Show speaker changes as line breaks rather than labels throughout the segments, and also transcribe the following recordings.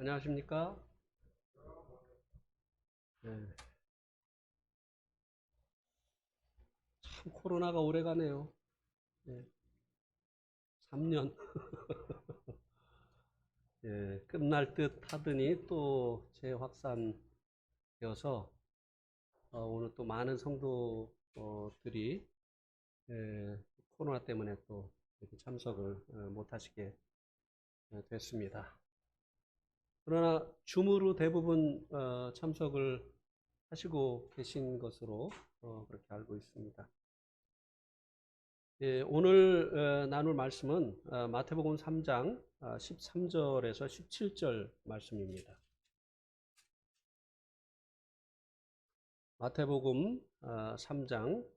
안녕하십니까? 네, 참 코로나가 오래 가네요. 네, 3년. 예, 끝날 듯 하더니 또 재확산되어서 오늘 또 많은 성도들이 코로나 때문에 또 이렇게 참석을 못 하시게 됐습니다. 그러나 줌으로 대부분 참석을 하시고 계신 것으로 그렇게 알고 있습니다. 예, 오늘 나눌 말씀은 마태복음 3장 13절에서 17절 말씀입니다. 마태복음 3장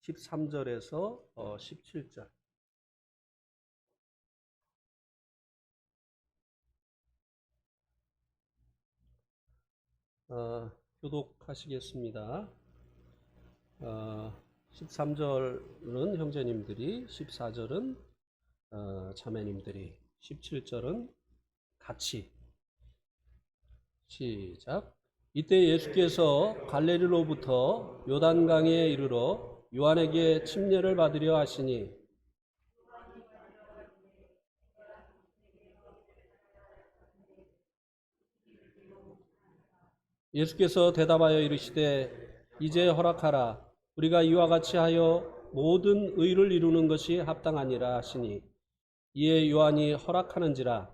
13절에서 17절. 교독하시겠습니다. 13절은 형제님들이, 14절은 자매님들이, 17절은 같이. 시작. 이때 예수께서 갈릴리로부터 요단강에 이르러 요한에게 침례를 받으려 하시니 예수께서 대답하여 이르시되 이제 허락하라. 우리가 이와 같이 하여 모든 의를 이루는 것이 합당하니라 하시니 이에 요한이 허락하는지라.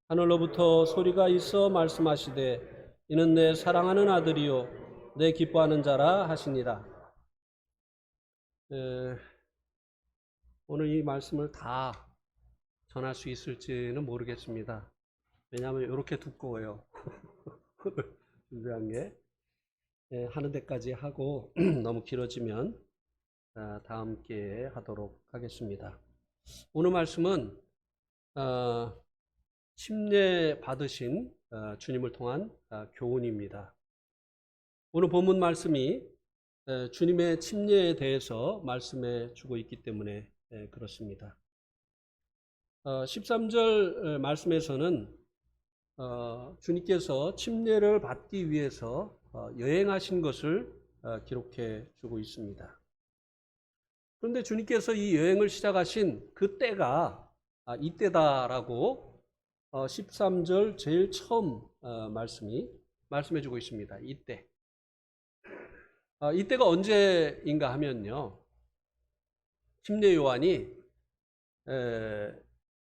하늘로부터 소리가 있어 말씀하시되 이는 내 사랑하는 아들이요 내 기뻐하는 자라 하시니라. 오늘 이 말씀을 다 전할 수 있을지는 모르겠습니다. 왜냐하면 이렇게 두꺼워요. 준비한 게 하는 데까지 하고 너무 길어지면 다음 기회에 하도록 하겠습니다. 오늘 말씀은 침례 받으신 주님을 통한 교훈입니다. 오늘 본문 말씀이 주님의 침례에 대해서 말씀해 주고 있기 때문에 그렇습니다. 13절 말씀에서는 주님께서 침례를 받기 위해서 여행하신 것을 기록해 주고 있습니다. 그런데 주님께서 이 여행을 시작하신 그 때가 이때다라고 13절 제일 처음 말씀해 주고 있습니다. 이때. 이때가 언제인가 하면요. 침례 요한이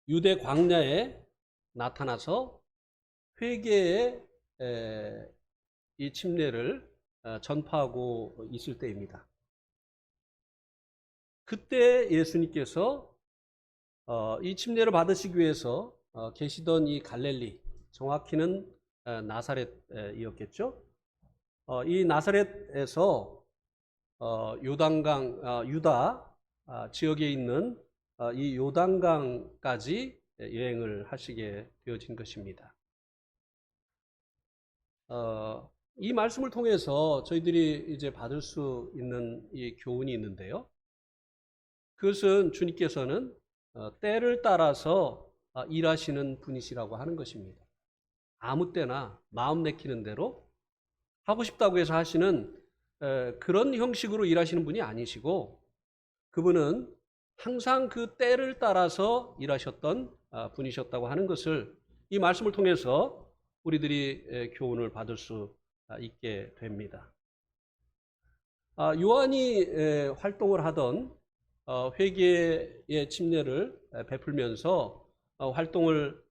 유대 광야에 나타나서 회개의 이 침례를 전파하고 있을 때입니다. 그때 예수님께서 이 침례를 받으시기 위해서 계시던 이 갈릴리, 정확히는 나사렛이었겠죠. 이 나사렛에서 요단강, 유다 지역에 있는 이 요단강까지 여행을 하시게 되어진 것입니다. 이 말씀을 통해서 저희들이 이제 받을 수 있는 이 교훈이 있는데요. 그것은 주님께서는 때를 따라서 일하시는 분이시라고 하는 것입니다. 아무 때나 마음 내키는 대로 하고 싶다고 해서 하시는 그런 형식으로 일하시는 분이 아니시고 그분은 항상 그 때를 따라서 일하셨던 분이셨다고 하는 것을 이 말씀을 통해서 우리들이 교훈을 받을 수 있게 됩니다. 요한이 활동을 하던 회개의 침례를 베풀면서 활동을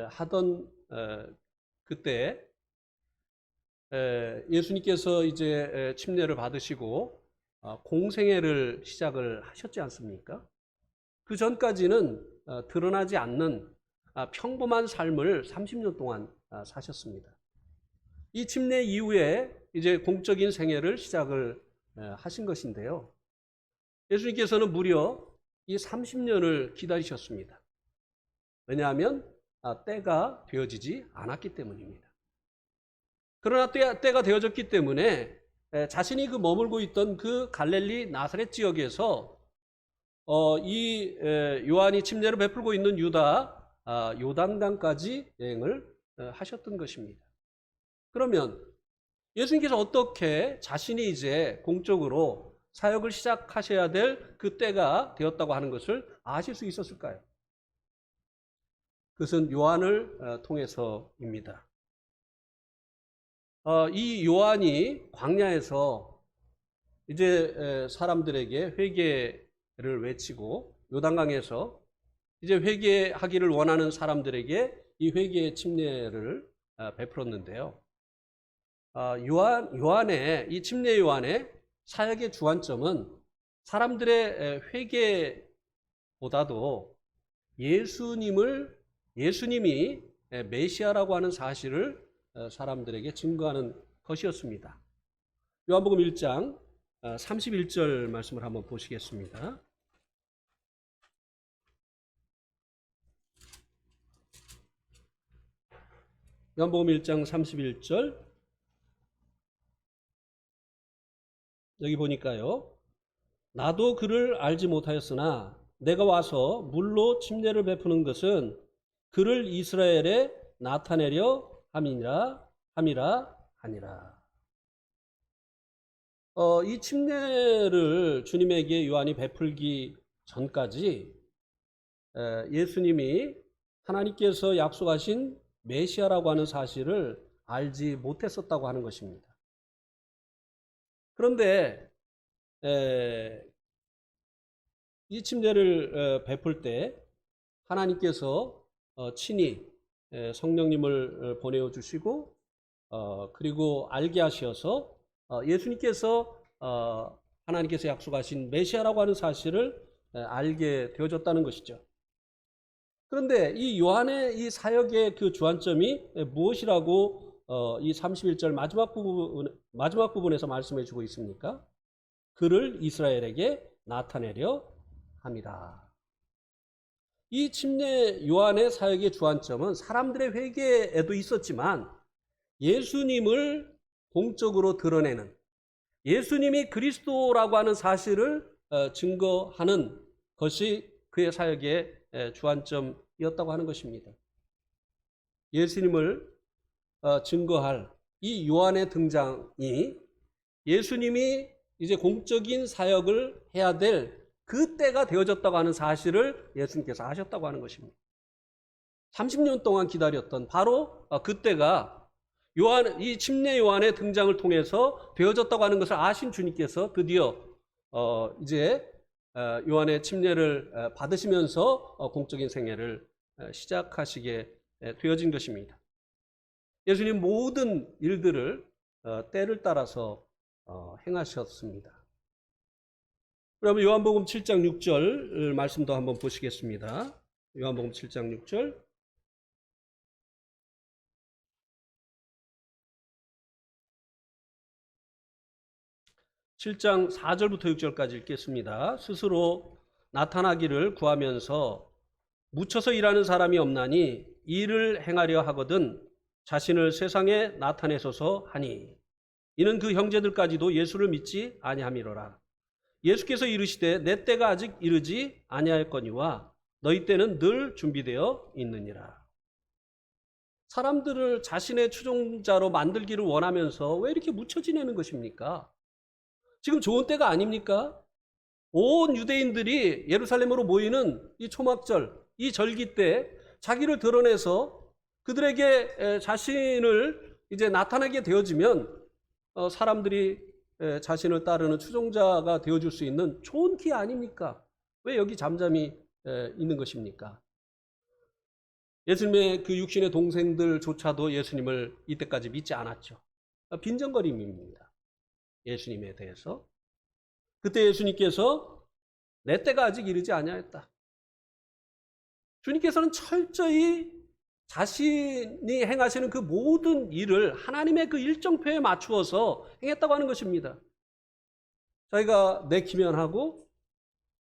하던 그때 예수님께서 이제 침례를 받으시고 공생애를 시작을 하셨지 않습니까? 그 전까지는 드러나지 않는 평범한 삶을 30년 동안 사셨습니다. 이 침례 이후에 이제 공적인 생애를 시작을 하신 것인데요. 예수님께서는 무려 이 30년을 기다리셨습니다. 왜냐하면 때가 되어지지 않았기 때문입니다. 그러나 때가 되어졌기 때문에 자신이 그 머물고 있던 그 갈릴리 나사렛 지역에서 이 요한이 침례를 베풀고 있는 유다 요단강까지 여행을 하셨던 것입니다. 그러면 예수님께서 어떻게 자신이 이제 공적으로 사역을 시작하셔야 될 그 때가 되었다고 하는 것을 아실 수 있었을까요? 그것은 요한을 통해서입니다. 이 요한이 광야에서 이제 사람들에게 회개를 외치고 요단강에서 이제 회개하기를 원하는 사람들에게 이 회개의 침례를 베풀었는데요. 요한의 이 침례 요한의 사역의 주안점은 사람들의 회개보다도 예수님이 메시아라고 하는 사실을 사람들에게 증거하는 것이었습니다. 요한복음 1장 31절 말씀을 한번 보시겠습니다. 요한복음 1장 31절 여기 보니까요. 나도 그를 알지 못하였으나 내가 와서 물로 침례를 베푸는 것은 그를 이스라엘에 나타내려 함이라 하니라. 이 침례를 주님에게 요한이 베풀기 전까지 예수님이 하나님께서 약속하신 메시아라고 하는 사실을 알지 못했었다고 하는 것입니다. 그런데 이 침례를 베풀 때 하나님께서 친히 성령님을 보내어 주시고 그리고 알게 하셔서 예수님께서 하나님께서 약속하신 메시아라고 하는 사실을 알게 되어졌다는 것이죠. 그런데 이 요한의 이 사역의 그 주안점이 무엇이라고 이 31절 마지막 부분에서 말씀해 주고 있습니까? 그를 이스라엘에게 나타내려 함이라. 이 침례 요한의 사역의 주안점은 사람들의 회개에도 있었지만 예수님을 공적으로 드러내는 예수님이 그리스도라고 하는 사실을 증거하는 것이 그의 사역의 주안점이었다고 하는 것입니다. 예수님을 증거할 이 요한의 등장이 예수님이 이제 공적인 사역을 해야 될 그때가 되어졌다고 하는 사실을 예수님께서 하셨다고 하는 것입니다. 30년 동안 기다렸던 바로 그때가 이 침례 요한의 등장을 통해서 되어졌다고 하는 것을 아신 주님께서 드디어 이제 요한의 침례를 받으시면서 공적인 생애를 시작하시게 되어진 것입니다. 예수님 모든 일들을 때를 따라서 행하셨습니다. 그러면 요한복음 7장 6절 말씀도 한번 보시겠습니다. 요한복음 7장 6절 (7장 4절부터 6절까지) 읽겠습니다. 스스로 나타나기를 구하면서 묻혀서 일하는 사람이 없나니 일을 행하려 하거든 자신을 세상에 나타내소서 하니 이는 그 형제들까지도 예수를 믿지 아니함이로라. 예수께서 이르시되 내 때가 아직 이르지 아니하였거니와 너희 때는 늘 준비되어 있느니라. 사람들을 자신의 추종자로 만들기를 원하면서 왜 이렇게 묻혀 지내는 것입니까? 지금 좋은 때가 아닙니까? 온 유대인들이 예루살렘으로 모이는 이 초막절, 이 절기 때 자기를 드러내서 그들에게 자신을 이제 나타나게 되어지면 사람들이 자신을 따르는 추종자가 되어줄 수 있는 좋은 기회 아닙니까? 왜 여기 잠잠히 있는 것입니까? 예수님의 그 육신의 동생들조차도 예수님을 이때까지 믿지 않았죠. 빈정거림입니다. 예수님에 대해서. 그때 예수님께서 내 때가 아직 이르지 아니하였다. 주님께서는 철저히 자신이 행하시는 그 모든 일을 하나님의 그 일정표에 맞추어서 행했다고 하는 것입니다. 자기가 내키면 하고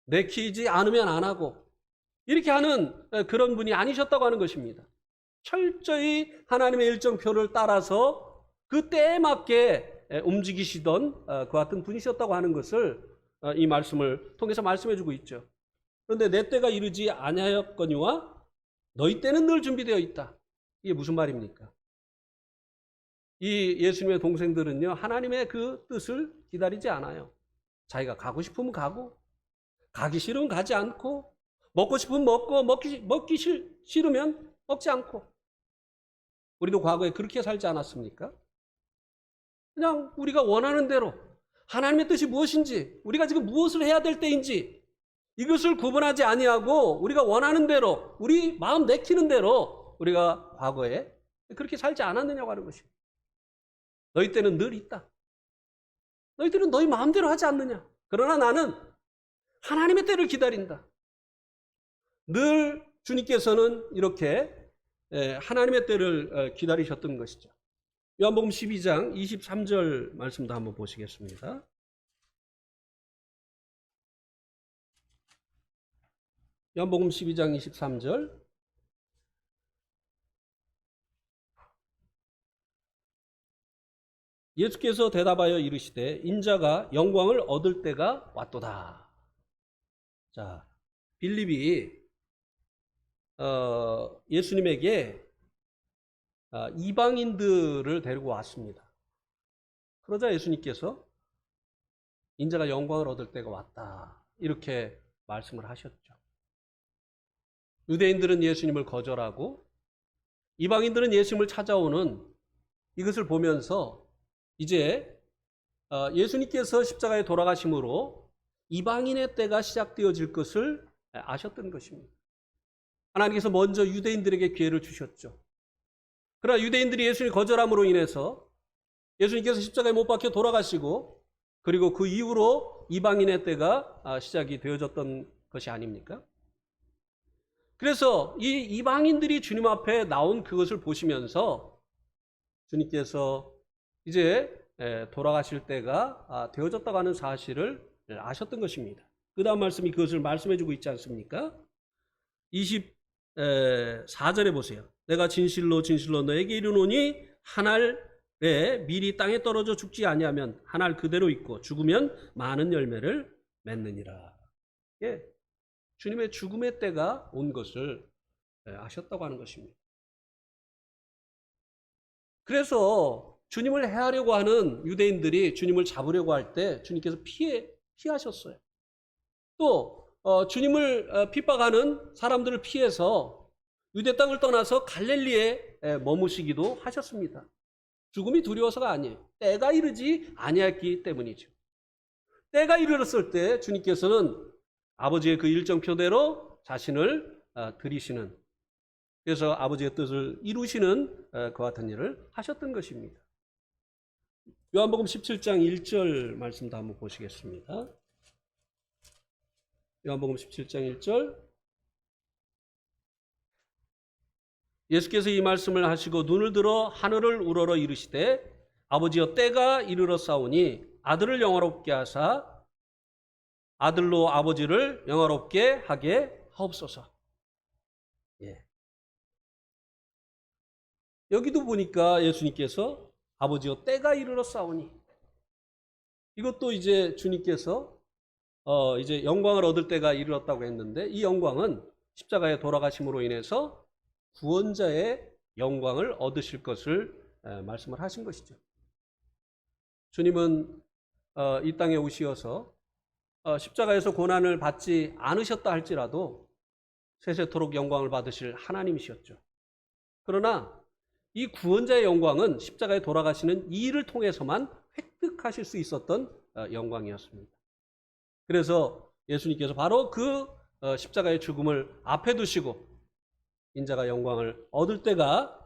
내키지 않으면 안 하고 이렇게 하는 그런 분이 아니셨다고 하는 것입니다. 철저히 하나님의 일정표를 따라서 그 때에 맞게 움직이시던 그와 같은 분이셨다고 하는 것을 이 말씀을 통해서 말씀해 주고 있죠. 그런데 내 때가 이르지 아니하였거니와 너희 때는 늘 준비되어 있다. 이게 무슨 말입니까? 이 예수님의 동생들은요, 하나님의 그 뜻을 기다리지 않아요. 자기가 가고 싶으면 가고, 가기 싫으면 가지 않고, 먹고 싶으면 먹고, 먹기 싫으면 먹지 않고. 우리도 과거에 그렇게 살지 않았습니까? 그냥 우리가 원하는 대로 하나님의 뜻이 무엇인지, 우리가 지금 무엇을 해야 될 때인지 이것을 구분하지 아니하고 우리가 원하는 대로, 우리 마음 내키는 대로 우리가 과거에 그렇게 살지 않았느냐고 하는 것입니다. 너희 때는 늘 있다. 너희들은 너희 마음대로 하지 않느냐. 그러나 나는 하나님의 때를 기다린다. 늘 주님께서는 이렇게 하나님의 때를 기다리셨던 것이죠. 요한복음 12장 23절 말씀도 한번 보시겠습니다. 요한복음 12장 23절. 예수께서 대답하여 이르시되 인자가 영광을 얻을 때가 왔도다. 자, 빌립이 예수님에게 이방인들을 데리고 왔습니다. 그러자 예수님께서 인자가 영광을 얻을 때가 왔다. 이렇게 말씀을 하셨죠. 유대인들은 예수님을 거절하고 이방인들은 예수님을 찾아오는 이것을 보면서 이제 예수님께서 십자가에 돌아가심으로 이방인의 때가 시작되어질 것을 아셨던 것입니다. 하나님께서 먼저 유대인들에게 기회를 주셨죠. 그러나 유대인들이 예수님 거절함으로 인해서 예수님께서 십자가에 못 박혀 돌아가시고 그리고 그 이후로 이방인의 때가 시작이 되어졌던 것이 아닙니까? 그래서 이 이방인들이 주님 앞에 나온 그것을 보시면서 주님께서 이제 돌아가실 때가 되어졌다고 하는 사실을 아셨던 것입니다. 그 다음 말씀이 그것을 말씀해 주고 있지 않습니까? 24절에 보세요. 내가 진실로 진실로 너에게 이르노니 한 알에 밀이 땅에 떨어져 죽지 아니하면 한 알 그대로 있고 죽으면 많은 열매를 맺느니라. 예, 주님의 죽음의 때가 온 것을 아셨다고 하는 것입니다. 그래서 주님을 해하려고 하는 유대인들이 주님을 잡으려고 할 때 주님께서 피하셨어요. 또 주님을 핍박하는 사람들을 피해서 유대 땅을 떠나서 갈릴리에 머무시기도 하셨습니다. 죽음이 두려워서가 아니에요. 때가 이르지 아니했기 때문이죠. 때가 이르렀을 때 주님께서는 아버지의 그 일정표대로 자신을 드리시는, 그래서 아버지의 뜻을 이루시는 그와 같은 일을 하셨던 것입니다. 요한복음 17장 1절 말씀도 한번 보시겠습니다. 요한복음 17장 1절. 예수께서 이 말씀을 하시고 눈을 들어 하늘을 우러러 이르시되 아버지여 때가 이르렀사오니 아들을 영화롭게 하사 아들로 아버지를 영화롭게 하게 하옵소서. 예. 여기도 보니까 예수님께서 아버지여 때가 이르렀사오니, 이것도 이제 주님께서 이제 영광을 얻을 때가 이르렀다고 했는데 이 영광은 십자가에 돌아가심으로 인해서 구원자의 영광을 얻으실 것을 말씀을 하신 것이죠. 주님은 이 땅에 오시어서 십자가에서 고난을 받지 않으셨다 할지라도 세세토록 영광을 받으실 하나님이셨죠. 그러나 이 구원자의 영광은 십자가에 돌아가시는 이 일을 통해서만 획득하실 수 있었던 영광이었습니다. 그래서 예수님께서 바로 그 십자가의 죽음을 앞에 두시고 인자가 영광을 얻을 때가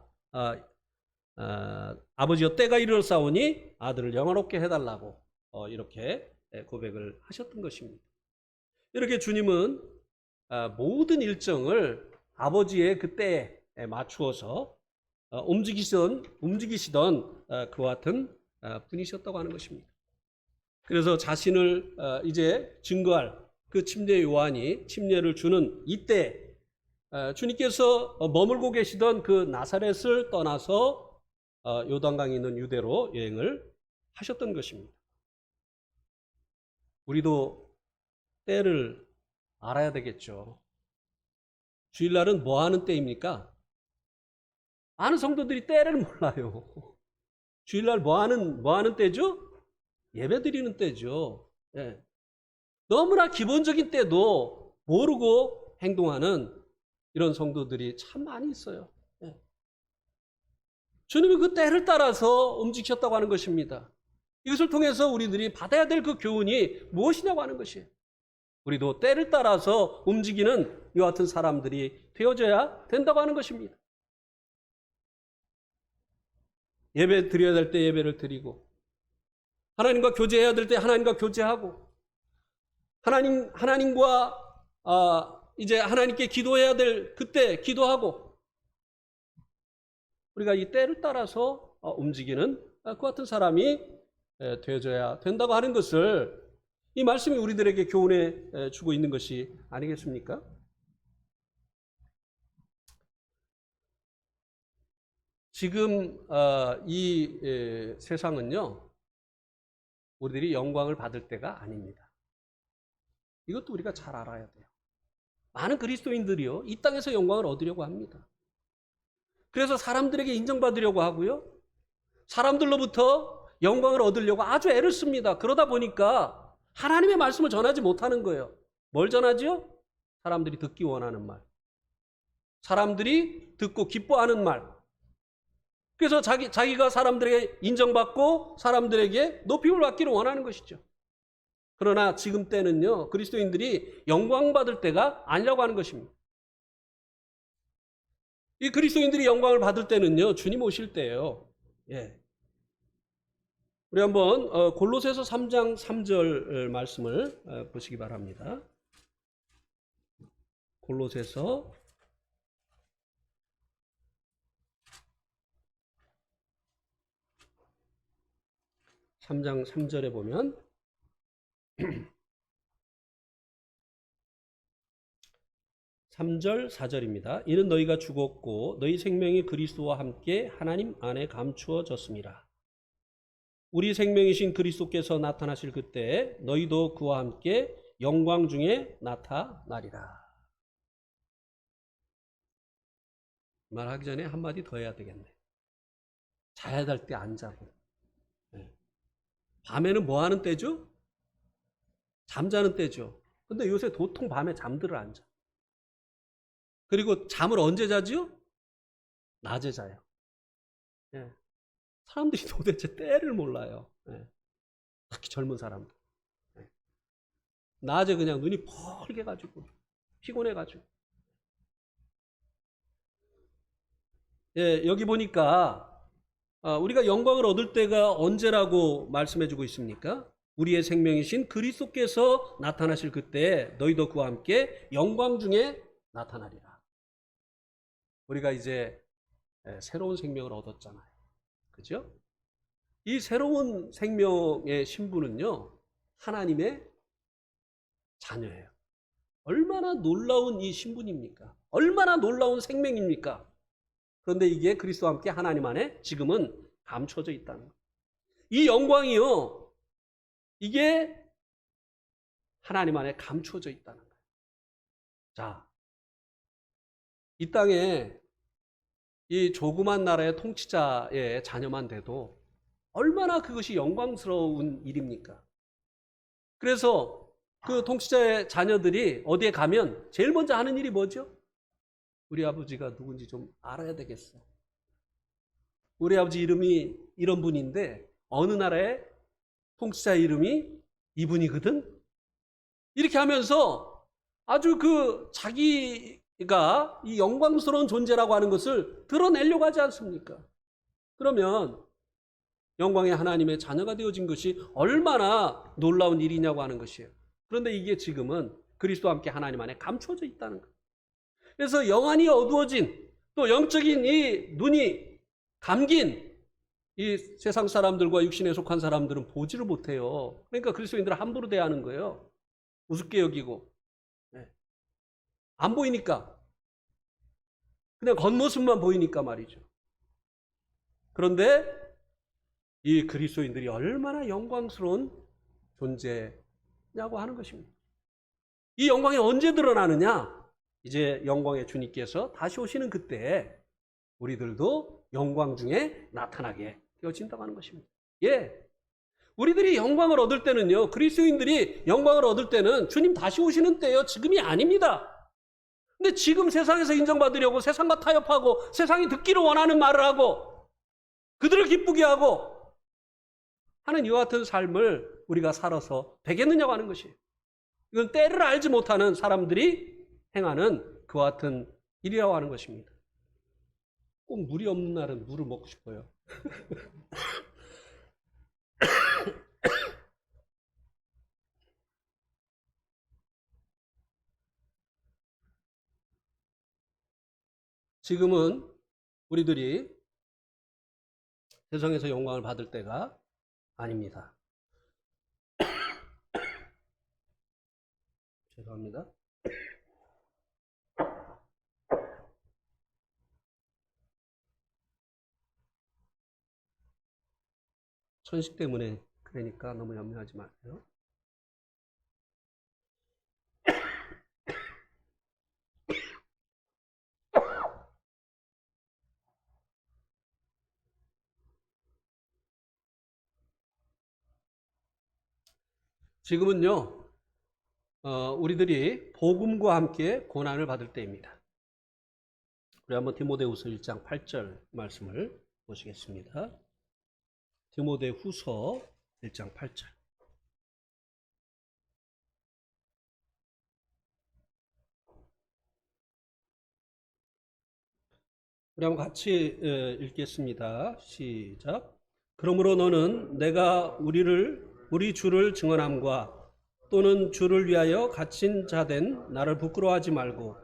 아버지여 때가 이르렀사오니 아들을 영화롭게 해달라고 이렇게 고백을 하셨던 것입니다. 이렇게 주님은 모든 일정을 아버지의 그 때에 맞추어서 움직이시던 그와 같은 분이셨다고 하는 것입니다. 그래서 자신을 이제 증거할 그 침례 요한이 침례를 주는 이때 주님께서 머물고 계시던 그 나사렛을 떠나서 요단강에 있는 유대로 여행을 하셨던 것입니다. 우리도 때를 알아야 되겠죠. 주일날은 뭐 하는 때입니까? 많은 성도들이 때를 몰라요. 주일날 뭐 하는 때죠? 예배 드리는 때죠. 예. 너무나 기본적인 때도 모르고 행동하는 이런 성도들이 참 많이 있어요. 예. 주님이 그 때를 따라서 움직이셨다고 하는 것입니다. 이것을 통해서 우리들이 받아야 될 그 교훈이 무엇이냐고 하는 것이에요. 우리도 때를 따라서 움직이는 이와 같은 사람들이 되어져야 된다고 하는 것입니다. 예배 드려야 될 때 예배를 드리고, 하나님과 교제해야 될 때 하나님과 교제하고, 하나님과 이제 하나님께 기도해야 될 그때 기도하고, 우리가 이 때를 따라서 움직이는 그 같은 사람이 되어져야 된다고 하는 것을 이 말씀이 우리들에게 교훈해 주고 있는 것이 아니겠습니까? 지금 이 세상은요, 우리들이 영광을 받을 때가 아닙니다. 이것도 우리가 잘 알아야 돼요. 많은 그리스도인들이요, 이 땅에서 영광을 얻으려고 합니다. 그래서 사람들에게 인정받으려고 하고요, 사람들로부터 영광을 얻으려고 아주 애를 씁니다. 그러다 보니까 하나님의 말씀을 전하지 못하는 거예요. 뭘 전하죠? 사람들이 듣기 원하는 말, 사람들이 듣고 기뻐하는 말. 그래서 자기가 사람들에게 인정받고 사람들에게 높임을 받기를 원하는 것이죠. 그러나 지금 때는요, 그리스도인들이 영광받을 때가 아니라고 하는 것입니다. 이 그리스도인들이 영광을 받을 때는요, 주님 오실 때예요. 예. 우리 한번 골로새서 3장 3절 말씀을 보시기 바랍니다. 골로새서 3장 3절에 보면 (3절) (4절입니다) 이는 너희가 죽었고 너희 생명이 그리스도와 함께 하나님 안에 감추어졌습니다. 우리 생명이신 그리스도께서 나타나실 그때 너희도 그와 함께 영광 중에 나타나리라. 말하기 전에 한마디 더 해야 되겠네. 자야 될 때 안 자고, 밤에는 뭐 하는 때죠? 잠자는 때죠. 근데 요새 도통 밤에 잠들을 안 자. 그리고 잠을 언제 자지요? 낮에 자요. 예. 사람들이 도대체 때를 몰라요. 예. 특히 젊은 사람들. 예. 낮에 그냥 눈이 펄개가지고 피곤해가지고. 예, 여기 보니까 우리가 영광을 얻을 때가 언제라고 말씀해주고 있습니까? 우리의 생명이신 그리스도께서 나타나실 그때 너희도 그와 함께 영광 중에 나타나리라. 우리가 이제 새로운 생명을 얻었잖아요. 그죠? 이 새로운 생명의 신분은요, 하나님의 자녀예요. 얼마나 놀라운 이 신분입니까? 얼마나 놀라운 생명입니까? 그런데 이게 그리스도와 함께 하나님 안에 지금은 감춰져 있다는 거예요. 이 영광이요, 이게 하나님 안에 감춰져 있다는 거예요. 자, 이 땅에 이 조그만 나라의 통치자의 자녀만 돼도 얼마나 그것이 영광스러운 일입니까? 그래서 그 통치자의 자녀들이 어디에 가면 제일 먼저 하는 일이 뭐죠? 우리 아버지가 누군지 좀 알아야 되겠어. 우리 아버지 이름이 이런 분인데 어느 나라의 통치자 이름이 이분이거든? 이렇게 하면서 아주 그 자기가 이 영광스러운 존재라고 하는 것을 드러내려고 하지 않습니까? 그러면 영광의 하나님의 자녀가 되어진 것이 얼마나 놀라운 일이냐고 하는 것이에요. 그런데 이게 지금은 그리스도와 함께 하나님 안에 감춰져 있다는 거예요. 그래서 영안이 어두워진, 또 영적인 이 눈이 감긴 이 세상 사람들과 육신에 속한 사람들은 보지를 못해요. 그러니까 그리스도인들을 함부로 대하는 거예요. 우습게 여기고. 안 보이니까. 그냥 겉모습만 보이니까 말이죠. 그런데 이 그리스도인들이 얼마나 영광스러운 존재냐고 하는 것입니다. 이 영광이 언제 드러나느냐? 이제 영광의 주님께서 다시 오시는 그때 우리들도 영광 중에 나타나게 되어진다고 하는 것입니다. 예. 우리들이 영광을 얻을 때는요, 그리스도인들이 영광을 얻을 때는 주님 다시 오시는 때예요. 지금이 아닙니다. 근데 지금 세상에서 인정받으려고 세상과 타협하고 세상이 듣기를 원하는 말을 하고 그들을 기쁘게 하고 하는 이와 같은 삶을 우리가 살아서 되겠느냐고 하는 것이에요. 이건 때를 알지 못하는 사람들이 행하는 그와 같은 일이라고 하는 것입니다. 꼭 물이 없는 날은 물을 먹고 싶어요. 지금은 우리들이 세상에서 영광을 받을 때가 아닙니다. 죄송합니다. 천식 때문에 그러니까 너무 염려하지 마세요. 지금은요, 우리들이 복음과 함께 고난을 받을 때입니다. 우리 한번 디모데후서 1장 8절 말씀을 보시겠습니다. 디모데후서 1장 8절. 우리 한번 같이 읽겠습니다. 시작. 그러므로 너는 내가 우리 주를 증언함과 또는 주를 위하여 갇힌 자 된 나를 부끄러워하지 말고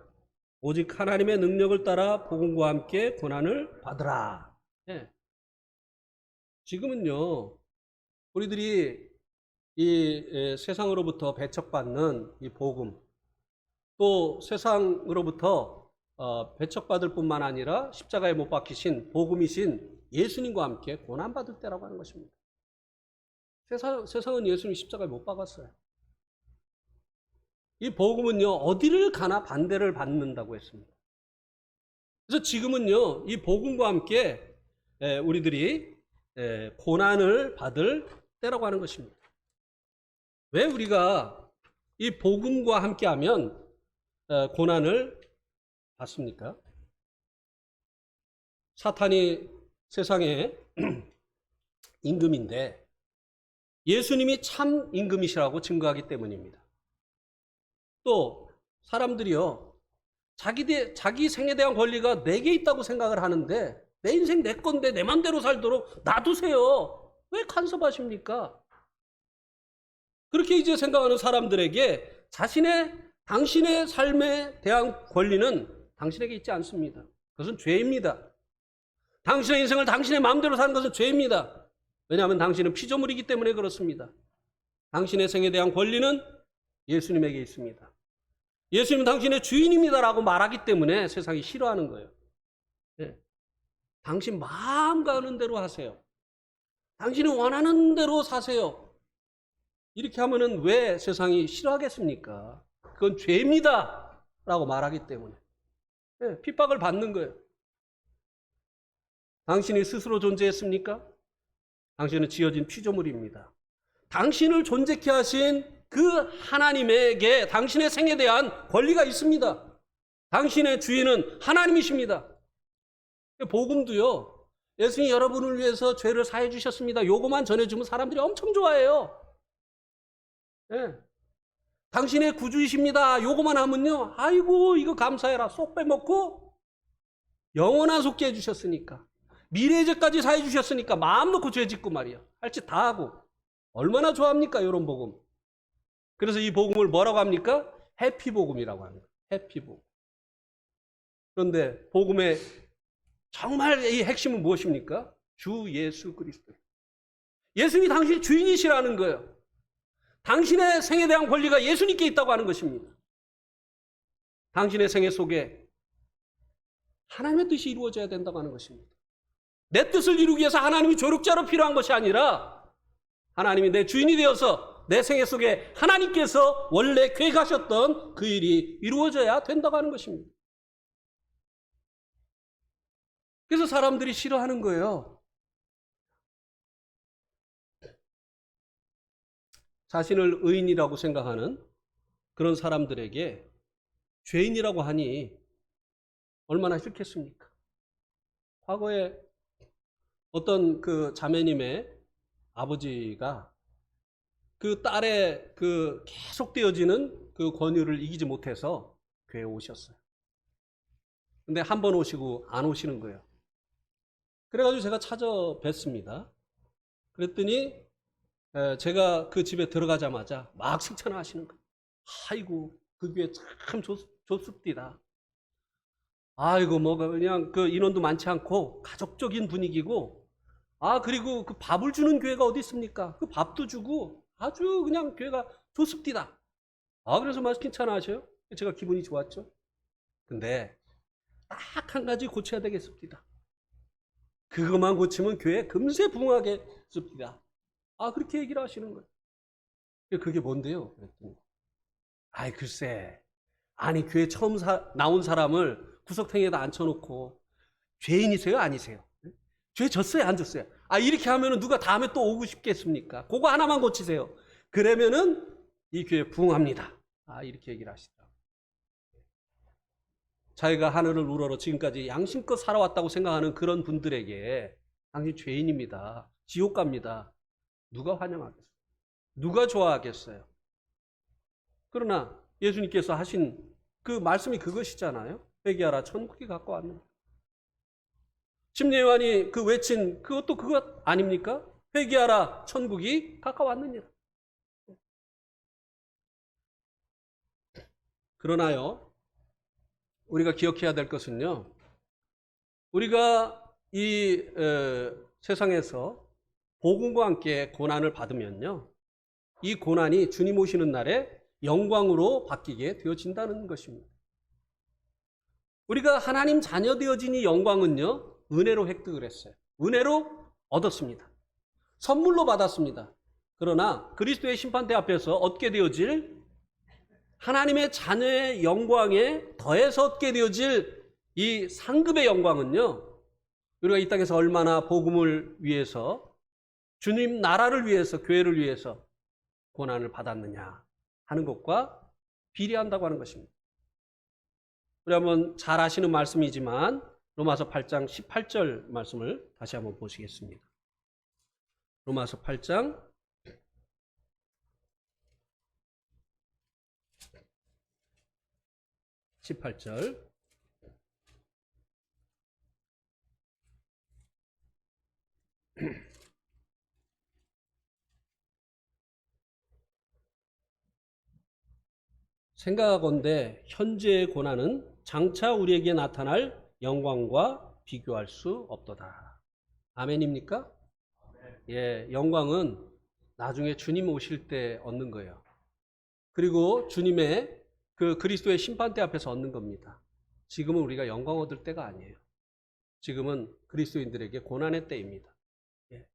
오직 하나님의 능력을 따라 복음과 함께 고난을 받으라. 네. 지금은요, 우리들이 이 세상으로부터 배척받는 이 복음, 또 세상으로부터 배척받을 뿐만 아니라 십자가에 못 박히신 복음이신 예수님과 함께 고난받을 때라고 하는 것입니다. 세상은 예수님 십자가에 못 박았어요. 이 복음은요, 어디를 가나 반대를 받는다고 했습니다. 그래서 지금은요, 이 복음과 함께 우리들이 고난을 받을 때라고 하는 것입니다. 왜 우리가 이 복음과 함께 하면 고난을 받습니까? 사탄이 세상의 임금인데 예수님이 참 임금이시라고 증거하기 때문입니다. 또 사람들이요, 자기 생에 대한 권리가 내게 있다고 생각을 하는데 내 인생 내 건데 내 맘대로 살도록 놔두세요. 왜 간섭하십니까? 그렇게 이제 생각하는 사람들에게 당신의 삶에 대한 권리는 당신에게 있지 않습니다. 그것은 죄입니다. 당신의 인생을 당신의 마음대로 사는 것은 죄입니다. 왜냐하면 당신은 피조물이기 때문에 그렇습니다. 당신의 생에 대한 권리는 예수님에게 있습니다. 예수님은 당신의 주인입니다라고 말하기 때문에 세상이 싫어하는 거예요. 네. 당신 마음 가는 대로 하세요. 당신이 원하는 대로 사세요. 이렇게 하면은 왜 세상이 싫어하겠습니까? 그건 죄입니다 라고 말하기 때문에. 네, 핍박을 받는 거예요. 당신이 스스로 존재했습니까? 당신은 지어진 피조물입니다. 당신을 존재케 하신 그 하나님에게 당신의 생에 대한 권리가 있습니다. 당신의 주인은 하나님이십니다. 복음도요, 예수님이 여러분을 위해서 죄를 사해 주셨습니다. 요거만 전해주면 사람들이 엄청 좋아해요. 네. 당신의 구주이십니다. 요거만 하면요, 아이고 이거 감사해라 쏙 빼먹고 영원한 속죄해 주셨으니까, 미래의 죄까지 사해 주셨으니까 마음 놓고 죄 짓고 말이야, 할 짓 다 하고 얼마나 좋아합니까 이런 복음. 그래서 이 복음을 뭐라고 합니까? 해피복음이라고 합니다. 해피복음. 그런데 복음의 정말 이 핵심은 무엇입니까? 주 예수 그리스도. 예수님이 당신 주인이시라는 거예요. 당신의 생에 대한 권리가 예수님께 있다고 하는 것입니다. 당신의 생애 속에 하나님의 뜻이 이루어져야 된다고 하는 것입니다. 내 뜻을 이루기 위해서 하나님이 조력자로 필요한 것이 아니라 하나님이 내 주인이 되어서 내 생애 속에 하나님께서 원래 계획하셨던 그 일이 이루어져야 된다고 하는 것입니다. 그래서 사람들이 싫어하는 거예요. 자신을 의인이라고 생각하는 그런 사람들에게 죄인이라고 하니 얼마나 싫겠습니까? 과거에 어떤 그 자매님의 아버지가 그 딸의 그 계속되어지는 그 권유를 이기지 못해서 교회에 오셨어요. 근데 한 번 오시고 안 오시는 거예요. 그래가지고 제가 찾아뵀습니다. 그랬더니 제가 그 집에 들어가자마자 막 칭찬하시는 거예요. 아이고, 그 교회 참 좋습디다. 아이고, 뭐 그냥 그 인원도 많지 않고 가족적인 분위기고, 그리고 그 밥을 주는 교회가 어디 있습니까? 그 밥도 주고 아주 그냥 교회가 좋습디다. 그래서 막 칭찬하셔요. 제가 기분이 좋았죠. 근데 딱 한 가지 고쳐야 되겠습니다. 그것만 고치면 교회 금세 부흥하겠습니다. 그렇게 얘기를 하시는 거예요. 그게 뭔데요? 그랬더니, 글쎄, 아니 교회 처음 나온 사람을 구석탱이에다 앉혀놓고 죄인이세요? 아니세요? 죄 졌어요? 안 졌어요? 이렇게 하면은 누가 다음에 또 오고 싶겠습니까? 그거 하나만 고치세요. 그러면은 이 교회 부흥합니다. 이렇게 얘기를 하시더라고요. 자기가 하늘을 우러러 지금까지 양심껏 살아왔다고 생각하는 그런 분들에게 당신 죄인입니다. 지옥 갑니다. 누가 환영하겠어요? 누가 좋아하겠어요? 그러나 예수님께서 하신 그 말씀이 그것이잖아요. 회개하라, 천국이 가까웠느니라. 심리요한이 그 외친 그것도 그것 아닙니까? 회개하라, 천국이 가까웠느니라. 그러나요, 우리가 기억해야 될 것은요, 우리가 이 세상에서 복음과 함께 고난을 받으면요, 이 고난이 주님 오시는 날에 영광으로 바뀌게 되어진다는 것입니다. 우리가 하나님 자녀 되어진 이 영광은요, 은혜로 획득을 했어요. 은혜로 얻었습니다. 선물로 받았습니다. 그러나 그리스도의 심판대 앞에서 얻게 되어질 하나님의 자녀의 영광에 더해서 얻게 되어질 이 상급의 영광은요, 우리가 이 땅에서 얼마나 복음을 위해서, 주님 나라를 위해서, 교회를 위해서 고난을 받았느냐 하는 것과 비례한다고 하는 것입니다. 우리 한번 잘 아시는 말씀이지만 로마서 8장 18절 말씀을 다시 한번 보시겠습니다. 로마서 8장 18절. 생각하건대 현재의 고난은 장차 우리에게 나타날 영광과 비교할 수 없도다. 아멘입니까? 예, 영광은 나중에 주님 오실 때 얻는 거예요. 그리고 주님의 그 그리스도의 심판대 앞에서 얻는 겁니다. 지금은 우리가 영광 얻을 때가 아니에요. 지금은 그리스도인들에게 고난의 때입니다. 예.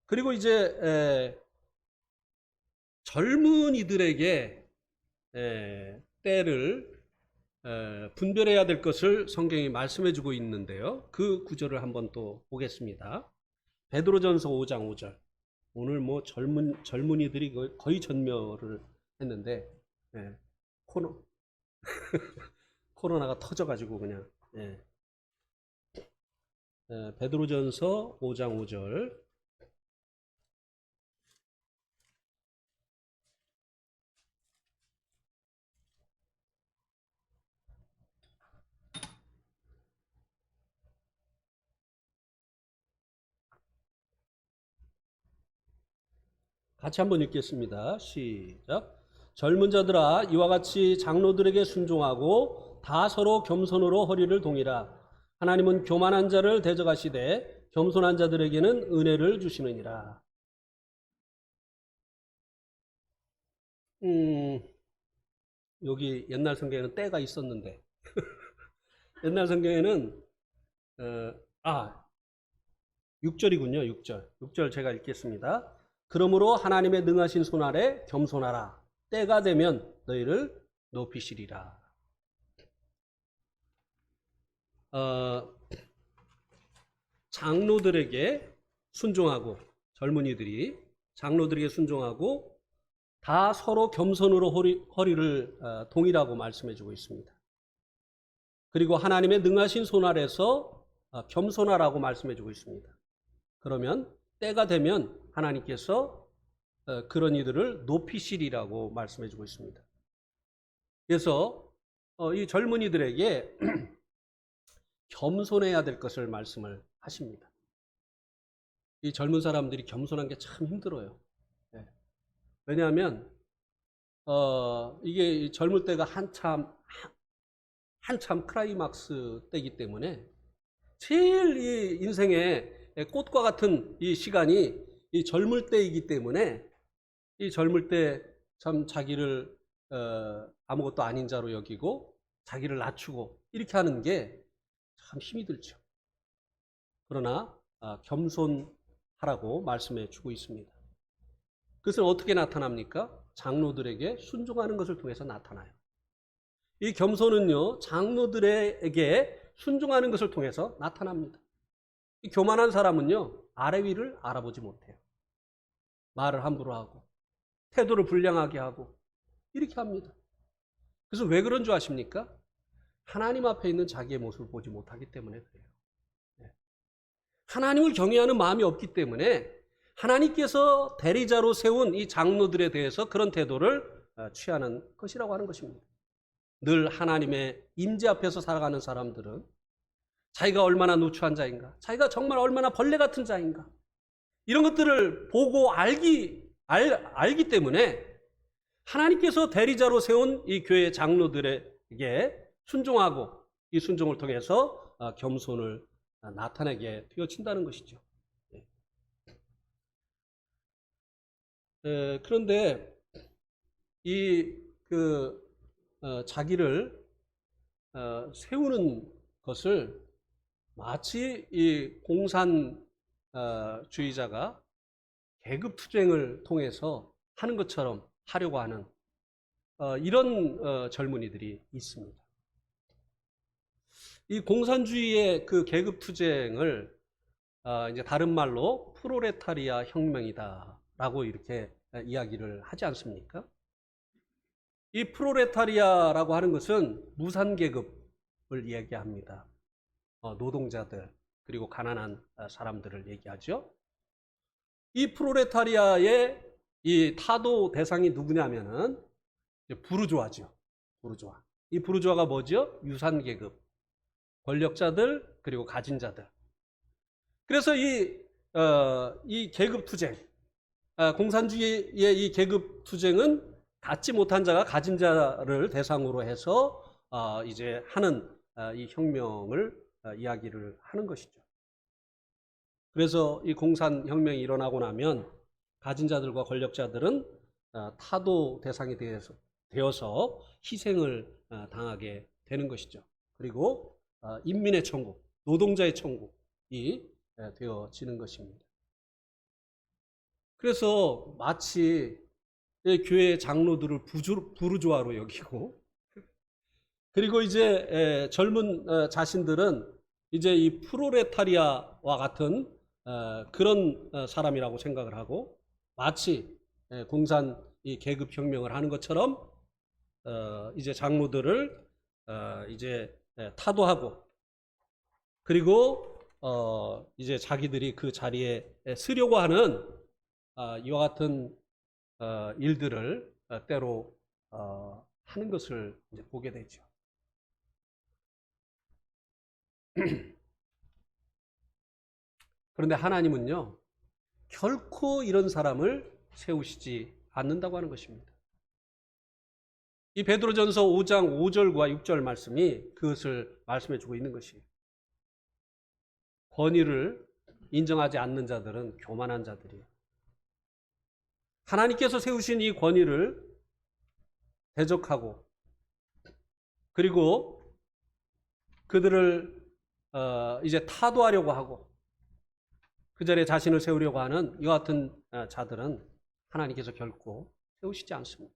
그리고 이제 젊은이들에게 때를 분별해야 될 것을 성경이 말씀해 주고 있는데요. 그 구절을 한번 또 보겠습니다. 베드로전서 5장 5절. 오늘 뭐 젊은이들이 거의 전멸을 했는데 코로나가 터져가지고 그냥 베드로전서 5장 5절. 같이 한번 읽겠습니다. 시작. 젊은 자들아, 이와 같이 장로들에게 순종하고 다 서로 겸손으로 허리를 동이라. 하나님은 교만한 자를 대적하시되 겸손한 자들에게는 은혜를 주시느니라. 여기 옛날 성경에는 때가 있었는데 옛날 성경에는 6절이군요. 6절 제가 읽겠습니다. 그러므로 하나님의 능하신 손 아래 겸손하라. 때가 되면 너희를 높이시리라. 장로들에게 순종하고, 젊은이들이 장로들에게 순종하고 다 서로 겸손으로 허리를 동이라고 말씀해주고 있습니다. 그리고 하나님의 능하신 손 아래서 겸손하라고 말씀해주고 있습니다. 그러면 때가 되면 하나님께서 그런 이들을 높이시리라고 말씀해주고 있습니다. 그래서 이 젊은이들에게 겸손해야 될 것을 말씀을 하십니다. 이 젊은 사람들이 겸손한 게 참 힘들어요. 왜냐하면 이게 젊을 때가 한참 클라이막스 때이기 때문에 제일 이 인생의 꽃과 같은 이 시간이 이 젊을 때이기 때문에 이 젊을 때 참 자기를 아무것도 아닌 자로 여기고 자기를 낮추고 이렇게 하는 게 참 힘이 들죠. 그러나 겸손하라고 말씀해 주고 있습니다. 그것은 어떻게 나타납니까? 장로들에게 순종하는 것을 통해서 나타나요. 이 겸손은요, 장로들에게 순종하는 것을 통해서 나타납니다. 이 교만한 사람은요, 아래 위를 알아보지 못해요. 말을 함부로 하고 태도를 불량하게 하고 이렇게 합니다. 그래서 왜 그런 줄 아십니까? 하나님 앞에 있는 자기의 모습을 보지 못하기 때문에 그래요. 하나님을 경외하는 마음이 없기 때문에 하나님께서 대리자로 세운 이 장로들에 대해서 그런 태도를 취하는 것이라고 하는 것입니다. 늘 하나님의 임재 앞에서 살아가는 사람들은 자기가 얼마나 누추한 자인가, 자기가 정말 얼마나 벌레 같은 자인가, 이런 것들을 보고 알기 때문에 하나님께서 대리자로 세운 이 교회 장로들에게 순종하고 이 순종을 통해서 겸손을 나타내게 되어진다는 것이죠. 그런데 자기를 세우는 것을 마치 이 공산주의자가 계급투쟁을 통해서 하는 것처럼 하려고 하는 이런 젊은이들이 있습니다. 이 공산주의의 그 계급투쟁을 이제 다른 말로 프로레타리아 혁명이다라고 이렇게 이야기를 하지 않습니까? 이 프로레타리아라고 하는 것은 무산계급을 얘기합니다. 노동자들 그리고 가난한 사람들을 얘기하죠. 이 프로레타리아의 이 타도 대상이 누구냐면은 부르주아죠. 부르주아. 이 부르주아가 뭐죠? 유산계급, 권력자들 그리고 가진 자들. 그래서 이 계급투쟁, 공산주의의 이 계급투쟁은 갖지 못한 자가 가진 자를 대상으로 해서 이제 하는 이 혁명을 이야기를 하는 것이죠. 그래서 이 공산혁명이 일어나고 나면 가진 자들과 권력자들은 타도 대상이 되어서 희생을 당하게 되는 것이죠. 그리고 인민의 천국, 노동자의 천국이 되어지는 것입니다. 그래서 마치 교회 장로들을 부르주아로 여기고, 그리고 이제 젊은 자신들은 이제 이 프로레타리아와 같은 그런 사람이라고 생각을 하고, 마치 공산 이 계급 혁명을 하는 것처럼 이제 장로들을 이제 타도하고, 그리고 이제 자기들이 그 자리에 서려고 하는 이와 같은 일들을 때로 하는 것을 이제 보게 되죠. 그런데 하나님은요, 결코 이런 사람을 세우시지 않는다고 하는 것입니다. 이 베드로전서 5장 5절과 6절 말씀이 그것을 말씀해 주고 있는 것이에요. 권위를 인정하지 않는 자들은 교만한 자들이에요. 하나님께서 세우신 이 권위를 대적하고, 그리고 그들을 이제 타도하려고 하고 그 자리에 자신을 세우려고 하는 이와 같은 자들은 하나님께서 결코 세우시지 않습니다.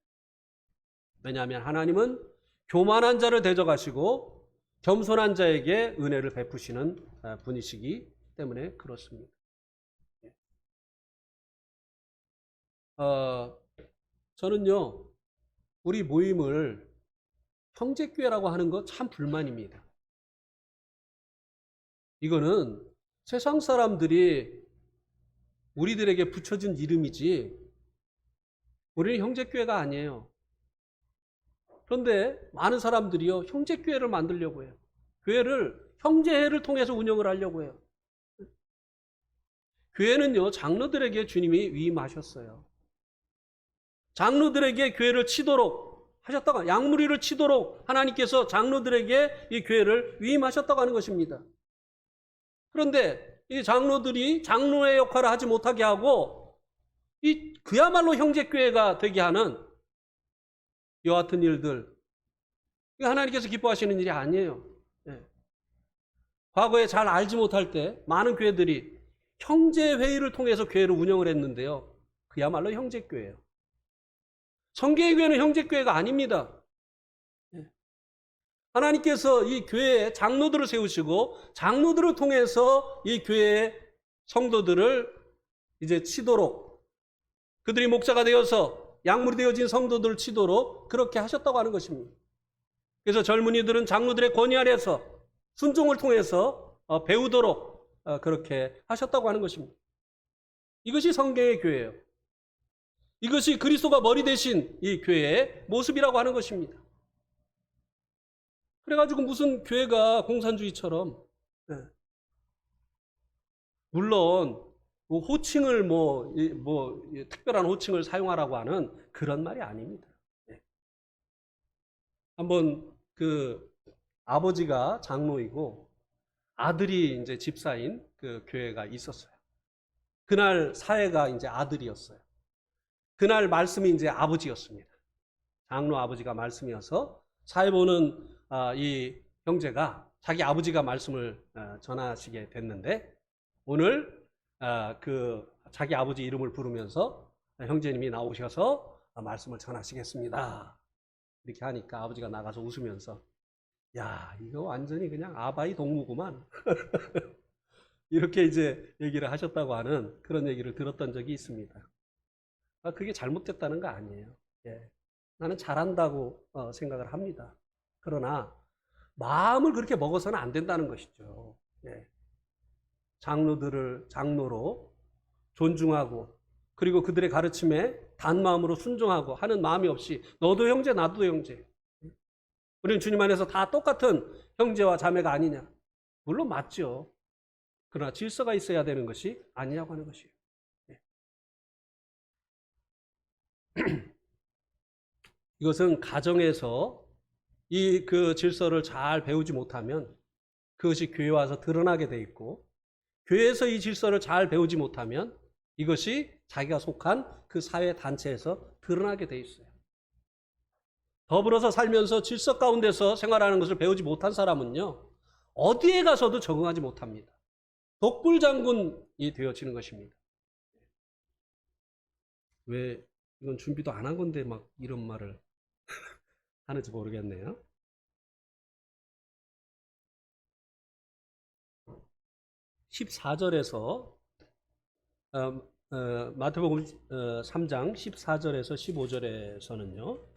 왜냐하면 하나님은 교만한 자를 대적하시고 겸손한 자에게 은혜를 베푸시는 분이시기 때문에 그렇습니다. 저는요, 우리 모임을 형제교회라고 하는 거 참 불만입니다. 이거는 세상 사람들이 우리들에게 붙여준 이름이지 우리는 형제교회가 아니에요. 그런데 많은 사람들이요, 형제교회를 만들려고 해요. 교회를 형제회를 통해서 운영을 하려고 해요. 교회는요, 장로들에게 주님이 위임하셨어요. 장로들에게 교회를 치도록 하셨다가, 양무리를 치도록 하나님께서 장로들에게 이 교회를 위임하셨다고 하는 것입니다. 그런데 이 장로들이 장로의 역할을 하지 못하게 하고 그야말로 형제교회가 되게 하는 이와 같은 일들, 이거 하나님께서 기뻐하시는 일이 아니에요. 과거에 잘 알지 못할 때 많은 교회들이 형제회의를 통해서 교회를 운영을 했는데요, 그야말로 형제교회예요. 성경의 교회는 형제교회가 아닙니다. 하나님께서 이 교회에 장로들을 세우시고 장로들을 통해서 이 교회의 성도들을 이제 치도록, 그들이 목자가 되어서 양물이 되어진 성도들을 치도록 그렇게 하셨다고 하는 것입니다. 그래서 젊은이들은 장로들의 권위 아래서 순종을 통해서 배우도록 그렇게 하셨다고 하는 것입니다. 이것이 성경의 교회예요. 이것이 그리스도가 머리 되신 이 교회의 모습이라고 하는 것입니다. 그래가지고 무슨 교회가 공산주의처럼, 물론 호칭을 특별한 호칭을 사용하라고 하는 그런 말이 아닙니다. 한번 그 아버지가 장로이고 아들이 이제 집사인 그 교회가 있었어요. 그날 사회가 이제 아들이었어요. 그날 말씀이 이제 아버지였습니다. 장로 아버지가 말씀이어서 사회 보는 이 형제가 자기 아버지가 말씀을 전하시게 됐는데, 오늘 그 자기 아버지 이름을 부르면서 형제님이 나오셔서 말씀을 전하시겠습니다. 이렇게 하니까 아버지가 나가서 웃으면서, 야, 이거 완전히 그냥 아바이 동무구만. 이렇게 이제 얘기를 하셨다고 하는 그런 얘기를 들었던 적이 있습니다. 그게 잘못됐다는 거 아니에요. 나는 잘한다고 생각을 합니다. 그러나 마음을 그렇게 먹어서는 안 된다는 것이죠. 장로들을 장로로 존중하고, 그리고 그들의 가르침에 단마음으로 순종하고 하는 마음이 없이 너도 형제 나도 형제, 우리는 주님 안에서 다 똑같은 형제와 자매가 아니냐. 물론 맞죠. 그러나 질서가 있어야 되는 것이 아니냐고 하는 것이에요. 이것은 가정에서 그 질서를 잘 배우지 못하면 그것이 교회 와서 드러나게 돼 있고, 교회에서 이 질서를 잘 배우지 못하면 이것이 자기가 속한 그 사회 단체에서 드러나게 돼 있어요. 더불어서 살면서 질서 가운데서 생활하는 것을 배우지 못한 사람은요, 어디에 가서도 적응하지 못합니다. 독불장군이 되어지는 것입니다. 왜 이건 준비도 안 한 건데 막 이런 말을 하는지 모르겠네요. 14절에서 마태복음 3장 14절에서 15절에서는요,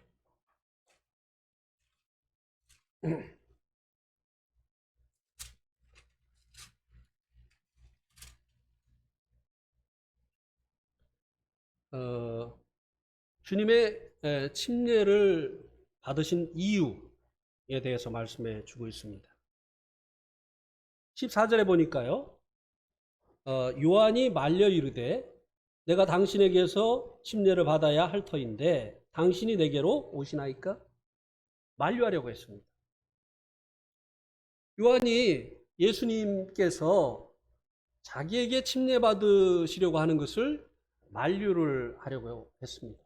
주님의 침례를 받으신 이유에 대해서 말씀해 주고 있습니다. 14절에 보니까요, 요한이 말려 이르되 내가 당신에게서 침례를 받아야 할 터인데 당신이 내게로 오시나이까? 만류하려고 했습니다. 요한이 예수님께서 자기에게 침례 받으시려고 하는 것을 만류를 하려고 했습니다.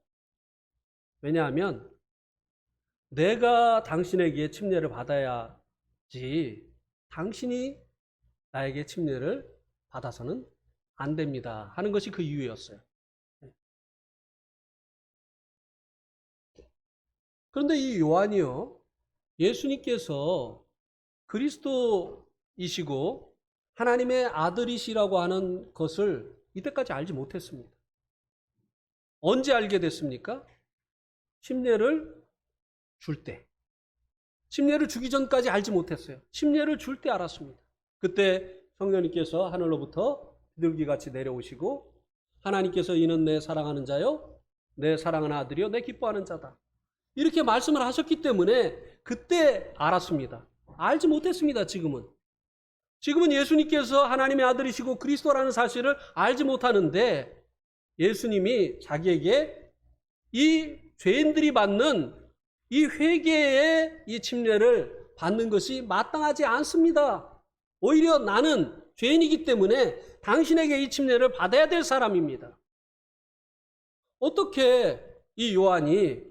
왜냐하면 내가 당신에게 침례를 받아야지 당신이 나에게 침례를 받아서는 안 됩니다 하는 것이 그 이유였어요. 그런데 이 요한이요, 예수님께서 그리스도이시고 하나님의 아들이시라고 하는 것을 이때까지 알지 못했습니다. 언제 알게 됐습니까? 침례를 줄 때. 침례를 주기 전까지 알지 못했어요. 침례를 줄 때 알았습니다. 그때 성령님께서 하늘로부터 비둘기같이 내려오시고 하나님께서 이는 내 사랑하는 자요, 내 사랑하는 아들이요, 내 기뻐하는 자다. 이렇게 말씀을 하셨기 때문에 그때 알았습니다. 알지 못했습니다. 지금은 예수님께서 하나님의 아들이시고 그리스도라는 사실을 알지 못하는데 예수님이 자기에게 이 죄인들이 받는 이 회개의 이 침례를 받는 것이 마땅하지 않습니다. 오히려 나는 죄인이기 때문에 당신에게 이 침례를 받아야 될 사람입니다. 어떻게 이 요한이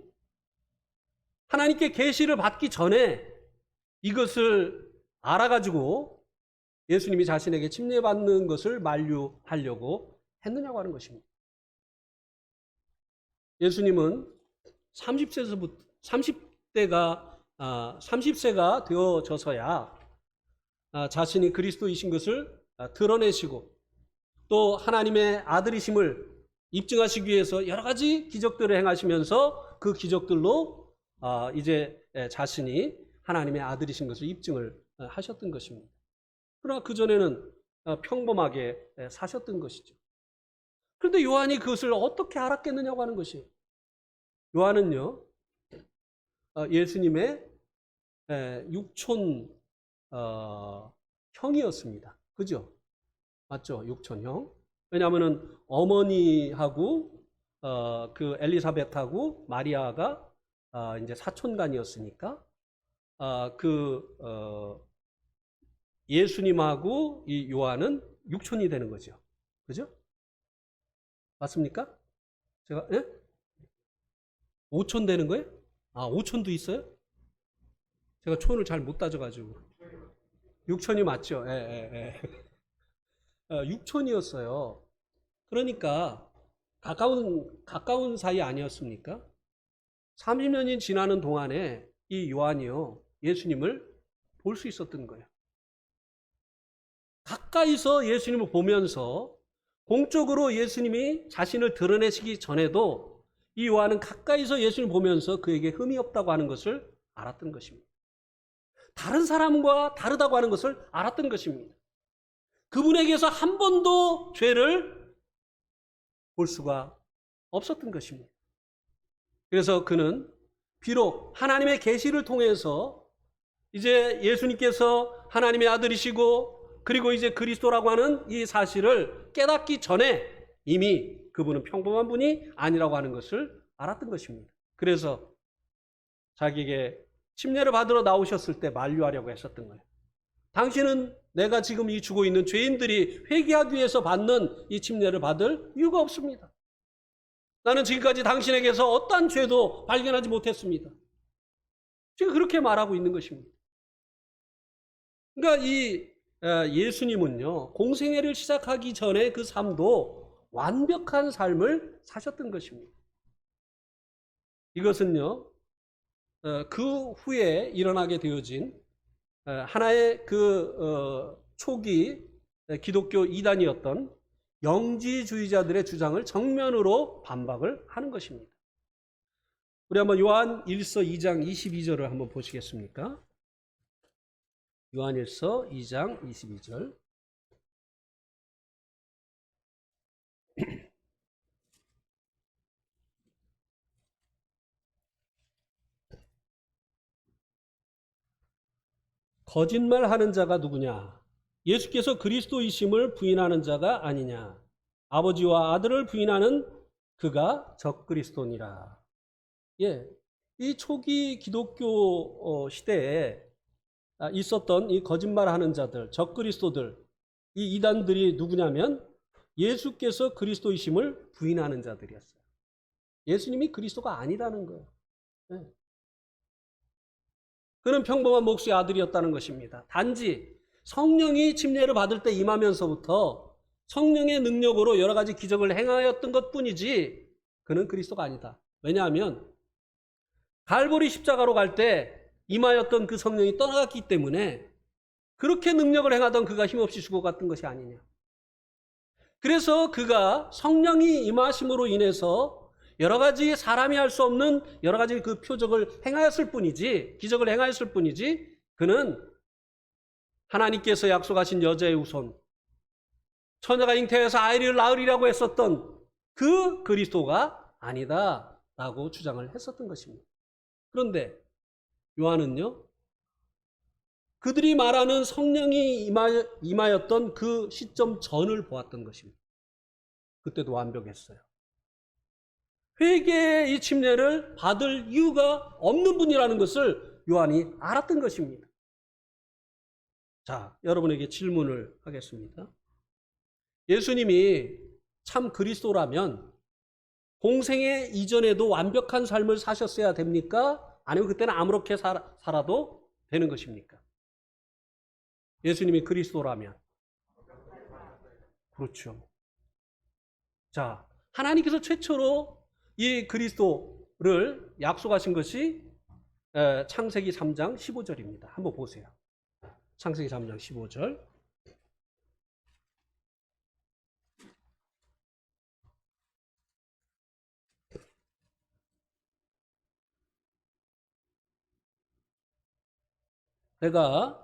하나님께 계시를 받기 전에 이것을 알아가지고 예수님이 자신에게 침례받는 것을 만류하려고 했느냐고 하는 것입니다. 예수님은 30세가 되어져서야 자신이 그리스도이신 것을 드러내시고 또 하나님의 아들이심을 입증하시기 위해서 여러 가지 기적들을 행하시면서 그 기적들로 이제 자신이 하나님의 아들이신 것을 입증을 하셨던 것입니다. 그러나 그전에는 평범하게 사셨던 것이죠. 그런데 요한이 그것을 어떻게 알았겠느냐고 하는 것이에요. 요한은요, 예수님의 육촌 형이었습니다. 그죠? 맞죠? 육촌 형. 왜냐하면 어머니하고 그 엘리사벳하고 마리아가 이제 사촌간이었으니까 예수님하고 이 요한은 육촌이 되는 거죠. 그죠? 맞습니까? 제가 예? 오촌 되는 거예요? 오촌도 있어요? 제가 촌을 잘 못 따져가지고 육촌이 맞죠? 예. 육촌이었어요. 그러니까 가까운 사이 아니었습니까? 30년이 지나는 동안에 이 요한이요, 예수님을 볼 수 있었던 거예요. 가까이서 예수님을 보면서 공적으로 예수님이 자신을 드러내시기 전에도 이 요한은 가까이서 예수님을 보면서 그에게 흠이 없다고 하는 것을 알았던 것입니다. 다른 사람과 다르다고 하는 것을 알았던 것입니다. 그분에게서 한 번도 죄를 볼 수가 없었던 것입니다. 그래서 그는 비록 하나님의 계시를 통해서 이제 예수님께서 하나님의 아들이시고 그리고 이제 그리스도라고 하는 이 사실을 깨닫기 전에 이미 그분은 평범한 분이 아니라고 하는 것을 알았던 것입니다. 그래서 자기에게 침례를 받으러 나오셨을 때 만류하려고 했었던 거예요. 당신은 내가 지금 이 주고 있는 죄인들이 회개하기 위해서 받는 이 침례를 받을 이유가 없습니다. 나는 지금까지 당신에게서 어떠한 죄도 발견하지 못했습니다. 지금 그렇게 말하고 있는 것입니다. 그러니까 이 예수님은요, 공생애를 시작하기 전에 그 삶도 완벽한 삶을 사셨던 것입니다. 이것은요, 그 후에 일어나게 되어진 하나의 초기 기독교 이단이었던 영지주의자들의 주장을 정면으로 반박을 하는 것입니다. 우리 한번 요한 1서 2장 22절을 한번 보시겠습니까? 요한 1서 2장 22절. 거짓말하는 자가 누구냐? 예수께서 그리스도이심을 부인하는 자가 아니냐? 아버지와 아들을 부인하는 그가 적그리스도니라. 예, 이 초기 기독교 시대에 있었던 이 거짓말하는 자들, 적그리스도들, 이 이단들이 누구냐면 예수께서 그리스도이심을 부인하는 자들이었어요. 예수님이 그리스도가 아니라는 거예요. 예. 그는 평범한 목수의 아들이었다는 것입니다. 단지 성령이 침례를 받을 때 임하면서부터 성령의 능력으로 여러 가지 기적을 행하였던 것뿐이지 그는 그리스도가 아니다. 왜냐하면 갈보리 십자가로 갈 때 임하였던 그 성령이 떠나갔기 때문에 그렇게 능력을 행하던 그가 힘없이 죽어갔던 것이 아니냐. 그래서 그가 성령이 임하심으로 인해서 여러 가지 사람이 할 수 없는 여러 가지 그 표적을 행하였을 뿐이지, 기적을 행하였을 뿐이지, 그는 하나님께서 약속하신 여자의 후손, 처녀가 잉태해서 아이를 낳으리라고 했었던 그 그리스도가 아니다라고 주장을 했었던 것입니다. 그런데 요한은요, 그들이 말하는 성령이 임하였던 그 시점 전을 보았던 것입니다. 그때도 완벽했어요. 회개의 이 침례를 받을 이유가 없는 분이라는 것을 요한이 알았던 것입니다. 자, 여러분에게 질문을 하겠습니다. 예수님이 참 그리스도라면 공생애 이전에도 완벽한 삶을 사셨어야 됩니까? 아니면 그때는 아무렇게 살아도 되는 것입니까? 예수님이 그리스도라면. 그렇죠. 자, 하나님께서 최초로 이 그리스도를 약속하신 것이 창세기 3장 15절입니다. 한번 보세요. 창세기 3장 15절. 내가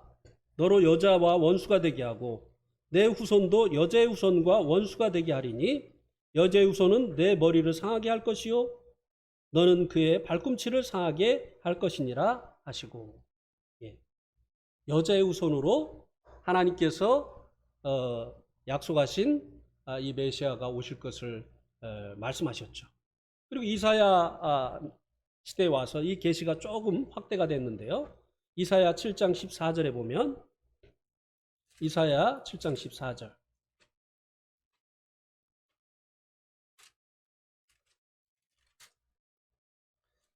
너로 여자와 원수가 되게 하고 내 후손도 여자의 후손과 원수가 되게 하리니 여자의 후손은 내 머리를 상하게 할 것이요 너는 그의 발꿈치를 상하게 할 것이니라 하시고, 예. 여자의 후손으로 하나님께서 약속하신 이 메시아가 오실 것을 말씀하셨죠. 그리고 이사야 시대에 와서 이 계시가 조금 확대가 됐는데요. 이사야 7장 14절에 보면, 이사야 7장 14절.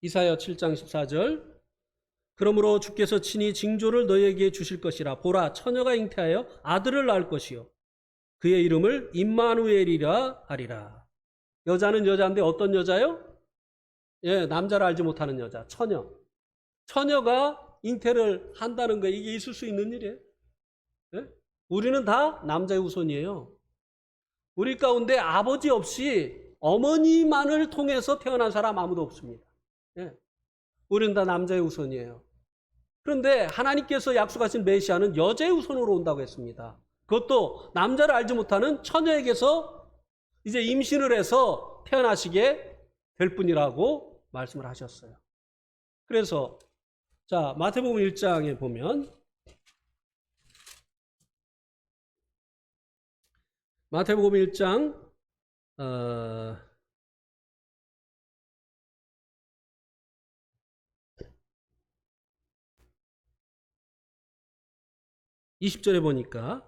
이사야 7장 14절. 그러므로 주께서 친히 징조를 너희에게 주실 것이라. 보라, 처녀가 잉태하여 아들을 낳을 것이요 그의 이름을 임마누엘이라 하리라. 여자는 여자인데 어떤 여자요? 예, 남자를 알지 못하는 여자, 처녀. 처녀가 잉태를 한다는 거, 이게 있을 수 있는 일이에요. 예? 우리는 다 남자의 후손이에요. 우리 가운데 아버지 없이 어머니만을 통해서 태어난 사람 아무도 없습니다. 예. 우리는 다 남자의 후손이에요. 그런데 하나님께서 약속하신 메시아는 여자의 후손으로 온다고 했습니다. 그것도 남자를 알지 못하는 처녀에게서 이제 임신을 해서 태어나시게 될 뿐이라고 말씀을 하셨어요. 그래서 자, 마태복음 1장에 보면, 마태복음 1장 20절에 보니까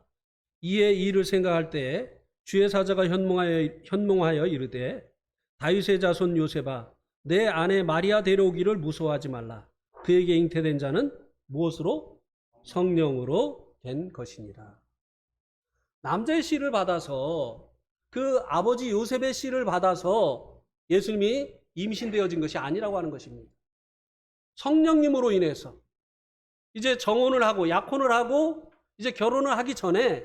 이에 이 일을 생각할 때에 주의 사자가 현몽하여 이르되 다윗의 자손 요셉아 내 아내 마리아 데려오기를 무서워하지 말라. 그에게 잉태된 자는 무엇으로? 성령으로 된 것이니라. 남자의 씨를 받아서, 그 아버지 요셉의 씨를 받아서 예수님이 임신되어진 것이 아니라고 하는 것입니다. 성령님으로 인해서 이제 정혼을 하고 약혼을 하고 이제 결혼을 하기 전에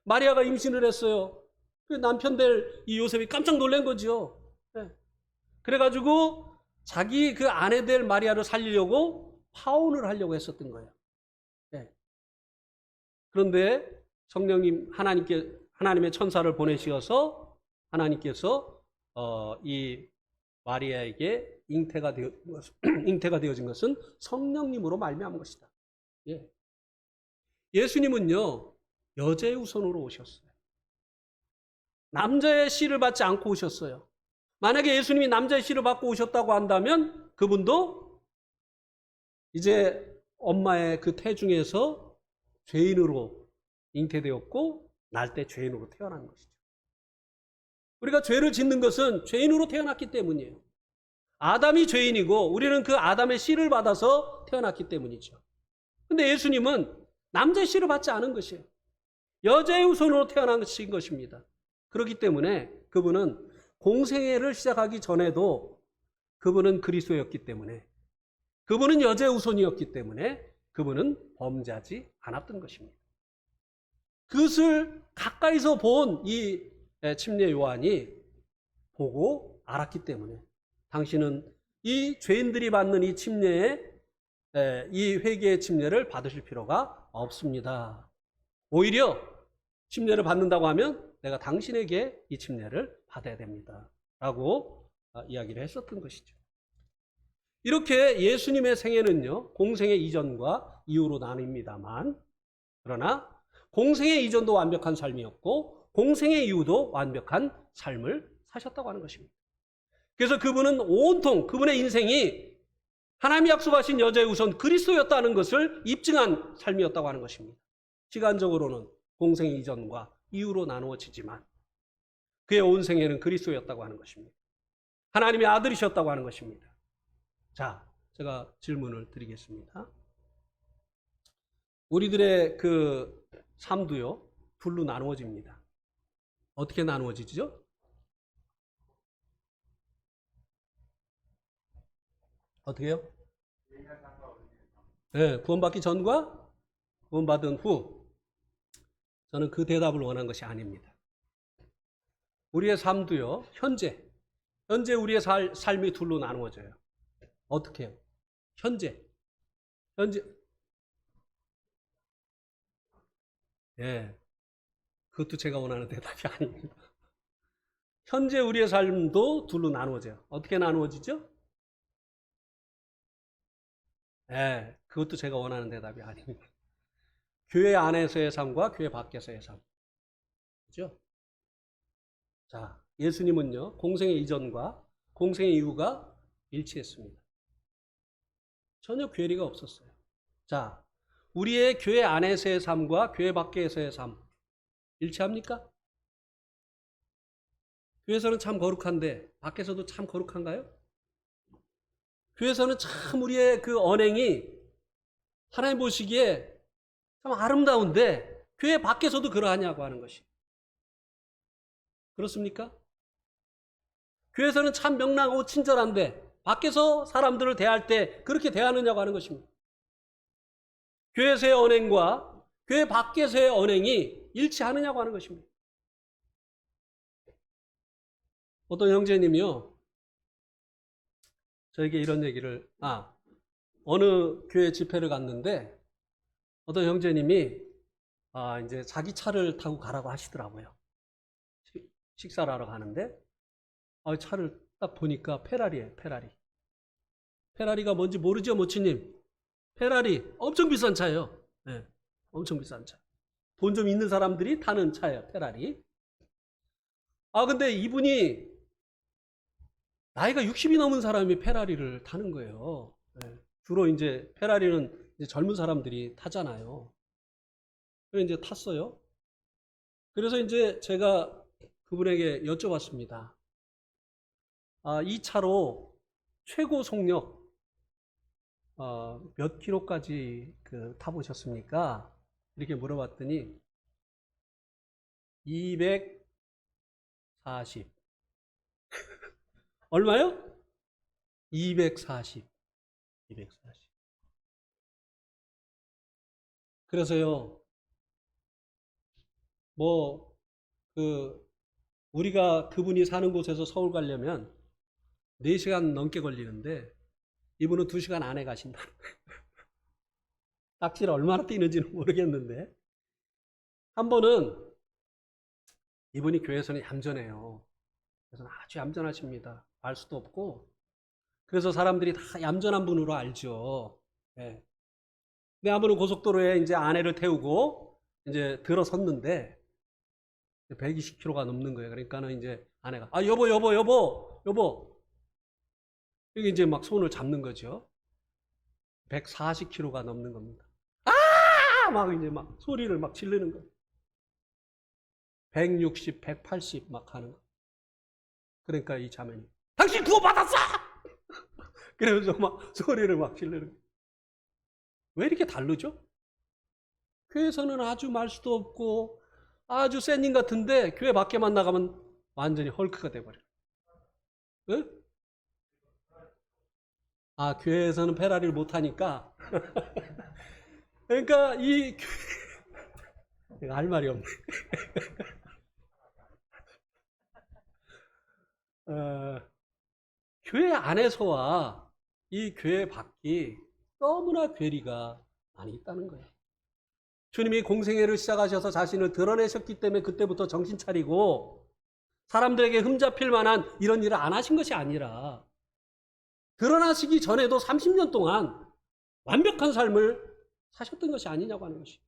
마리아가 임신을 했어요. 그 남편 될 이 요셉이 깜짝 놀란 거죠. 그래가지고 자기 그 아내 될 마리아를 살리려고 파혼을 하려고 했었던 거예요. 그런데 성령님, 하나님의 천사를 보내시어서 하나님께서 이 마리아에게 잉태가 되어진 것은 성령님으로 말미암은 것이다. 예. 예수님은요, 여자의 후손으로 오셨어요. 남자의 씨를 받지 않고 오셨어요. 만약에 예수님이 남자의 씨를 받고 오셨다고 한다면 그분도 이제 엄마의 그 태중에서 죄인으로 잉태되었고 날 때 죄인으로 태어난 것이죠. 우리가 죄를 짓는 것은 죄인으로 태어났기 때문이에요. 아담이 죄인이고 우리는 그 아담의 씨를 받아서 태어났기 때문이죠. 근데 예수님은 남자의 씨를 받지 않은 것이에요. 여자의 후손으로 태어나신 것입니다. 그렇기 때문에 그분은 공생애를 시작하기 전에도 그분은 그리스도였기 때문에, 그분은 여자의 후손이었기 때문에 그분은 범죄하지 않았던 것입니다. 그것을 가까이서 본 이 침례 요한이 보고 알았기 때문에 당신은 이 죄인들이 받는 이 침례에, 이 회개의 침례를 받으실 필요가 없습니다. 오히려 침례를 받는다고 하면 내가 당신에게 이 침례를 받아야 됩니다. 라고 이야기를 했었던 것이죠. 이렇게 예수님의 생애는요, 공생의 이전과 이후로 나뉩니다만, 그러나 공생의 이전도 완벽한 삶이었고 공생의 이후도 완벽한 삶을 사셨다고 하는 것입니다. 그래서 그분은 온통 그분의 인생이 하나님이 약속하신 여자의 후손 그리스도였다는 것을 입증한 삶이었다고 하는 것입니다. 시간적으로는 공생의 이전과 이후로 나누어지지만 그의 온 생애는 그리스도였다고 하는 것입니다. 하나님의 아들이셨다고 하는 것입니다. 자, 제가 질문을 드리겠습니다. 우리들의 그 삶도요, 둘로 나누어집니다. 어떻게 나누어지죠? 어떻게요? 네, 구원받기 전과 구원받은 후. 저는 그 대답을 원한 것이 아닙니다. 우리의 삶도요, 현재 우리의 삶이 둘로 나누어져요. 어떻게 해요? 현재. 예, 그것도 제가 원하는 대답이 아닙니다. 현재 우리의 삶도 둘로 나누어져요. 어떻게 나누어지죠? 예, 그것도 제가 원하는 대답이 아닙니다. 교회 안에서의 삶과 교회 밖에서의 삶. 그죠? 자, 예수님은요, 공생의 이전과 공생의 이후가 일치했습니다. 전혀 괴리가 없었어요. 자, 우리의 교회 안에서의 삶과 교회 밖에서의 삶, 일치합니까? 교회에서는 참 거룩한데, 밖에서도 참 거룩한가요? 교회에서는 참 우리의 그 언행이 하나님 보시기에 참 아름다운데, 교회 밖에서도 그러하냐고 하는 것이. 그렇습니까? 교회에서는 참 명랑하고 친절한데, 밖에서 사람들을 대할 때 그렇게 대하느냐고 하는 것입니다. 교회에서의 언행과 교회 밖에서의 언행이 일치하느냐고 하는 것입니다. 어떤 형제님이요, 저에게 이런 얘기를, 어느 교회 집회를 갔는데 어떤 형제님이 이제 자기 차를 타고 가라고 하시더라고요. 식사를 하러 가는데 차를 딱 보니까 페라리예요. 페라리가 뭔지 모르죠, 모치님? 페라리 엄청 비싼 차예요. 네, 엄청 비싼 차. 돈 좀 있는 사람들이 타는 차예요, 페라리. 근데 이분이 나이가 60이 넘은 사람이 페라리를 타는 거예요. 네, 주로 이제 페라리는 이제 젊은 사람들이 타잖아요. 그래서 이제 탔어요. 그래서 이제 제가 그분에게 여쭤봤습니다. 이 차로 최고 속력 몇 킬로까지 타보셨습니까? 이렇게 물어봤더니 240. 얼마요? 240. 그래서요, 우리가 그분이 사는 곳에서 서울 가려면 4시간 넘게 걸리는데 이분은 2시간 안에 가신다. 딱지를 얼마나 뛰는지는 모르겠는데 한 번은 이분이 교회에서는 얌전해요. 그래서 아주 얌전하십니다. 알 수도 없고. 그래서 사람들이 다 얌전한 분으로 알죠. 네. 근데 한 번은 고속도로에 이제 아내를 태우고 이제 들어섰는데 120km가 넘는 거예요. 그러니까는 이제 아내가 여보 이게 이제 막 손을 잡는 거죠. 140km가 넘는 겁니다. 막 이제 막 소리를 막 지르는 거예요. 160, 180 막 하는 거. 그러니까 이 자매님, 당신 구원받았어! 그래서 막 소리를 막 지르는 거예요. 왜 이렇게 다르죠? 교회에서는 아주 말수도 없고 아주 센 님 같은데 교회 밖에만 나가면 완전히 헐크가 돼버려요. 응? 아, 교회에서는 페라리를 못하니까. 그러니까 내가 할 말이 없네. 교회 안에서와 이 교회 밖이 너무나 괴리가 많이 있다는 거예요. 주님이 공생애를 시작하셔서 자신을 드러내셨기 때문에 그때부터 정신 차리고 사람들에게 흠잡힐 만한 이런 일을 안 하신 것이 아니라 드러나시기 전에도 30년 동안 완벽한 삶을 사셨던 것이 아니냐고 하는 것이에요.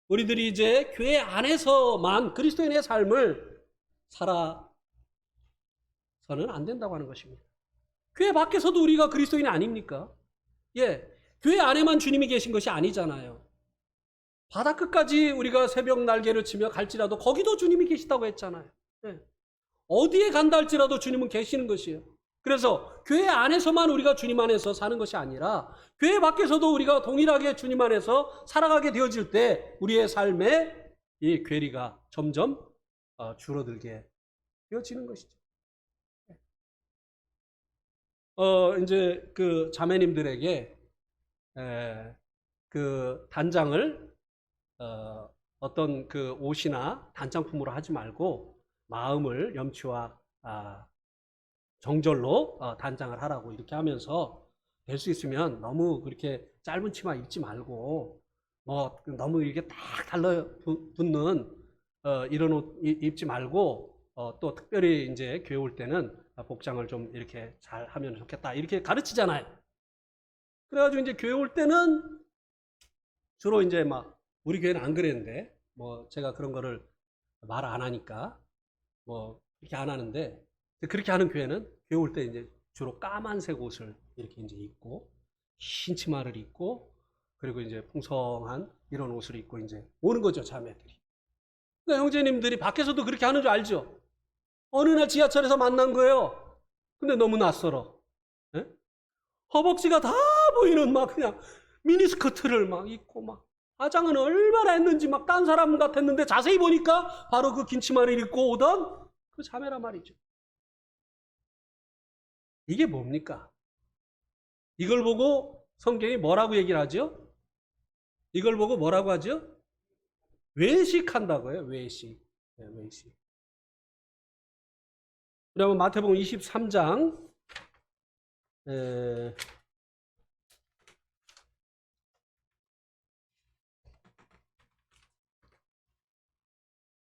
우리들이 이제 교회 안에서만 그리스도인의 삶을 살아서는 안 된다고 하는 것입니다. 교회 밖에서도 우리가 그리스도인이 아닙니까? 예, 교회 안에만 주님이 계신 것이 아니잖아요. 바다 끝까지 우리가 새벽 날개를 치며 갈지라도 거기도 주님이 계시다고 했잖아요. 예. 어디에 간다 할지라도 주님은 계시는 것이에요. 그래서 교회 안에서만 우리가 주님 안에서 사는 것이 아니라 교회 밖에서도 우리가 동일하게 주님 안에서 살아가게 되어질 때 우리의 삶에 이 괴리가 점점 줄어들게 되어지는 것이죠. 이제 그 자매님들에게 그 단장을 어떤 그 옷이나 단장품으로 하지 말고 마음을 염치와 정절로 단장을 하라고 이렇게 하면서 될 수 있으면 너무 그렇게 짧은 치마 입지 말고 뭐 너무 이렇게 딱 달라붙는 이런 옷 입지 말고 또 특별히 이제 교회 올 때는 복장을 좀 이렇게 잘 하면 좋겠다 이렇게 가르치잖아요. 그래가지고 이제 교회 올 때는 주로 이제 막 우리 교회는 안 그랬는데 뭐 제가 그런 거를 말 안 하니까 뭐 이렇게 안 하는데 그렇게 하는 교회는 교회 올 때 이제 주로 까만색 옷을 이렇게 이제 입고 흰 치마를 입고 그리고 이제 풍성한 이런 옷을 입고 이제 오는 거죠, 자매들이. 그러니까 형제님들이 밖에서도 그렇게 하는 줄 알죠? 어느 날 지하철에서 만난 거예요. 근데 너무 낯설어. 예? 허벅지가 다 보이는 막 그냥 미니스커트를 막 입고 막 화장은 얼마나 했는지 막 딴 사람 같았는데 자세히 보니까 바로 그 긴 치마를 입고 오던 그 자매란 말이죠. 이게 뭡니까? 이걸 보고 성경이 뭐라고 얘기를 하죠? 이걸 보고 뭐라고 하죠? 외식한다고요. 외식. 네, 외식. 그러면 마태복음 23장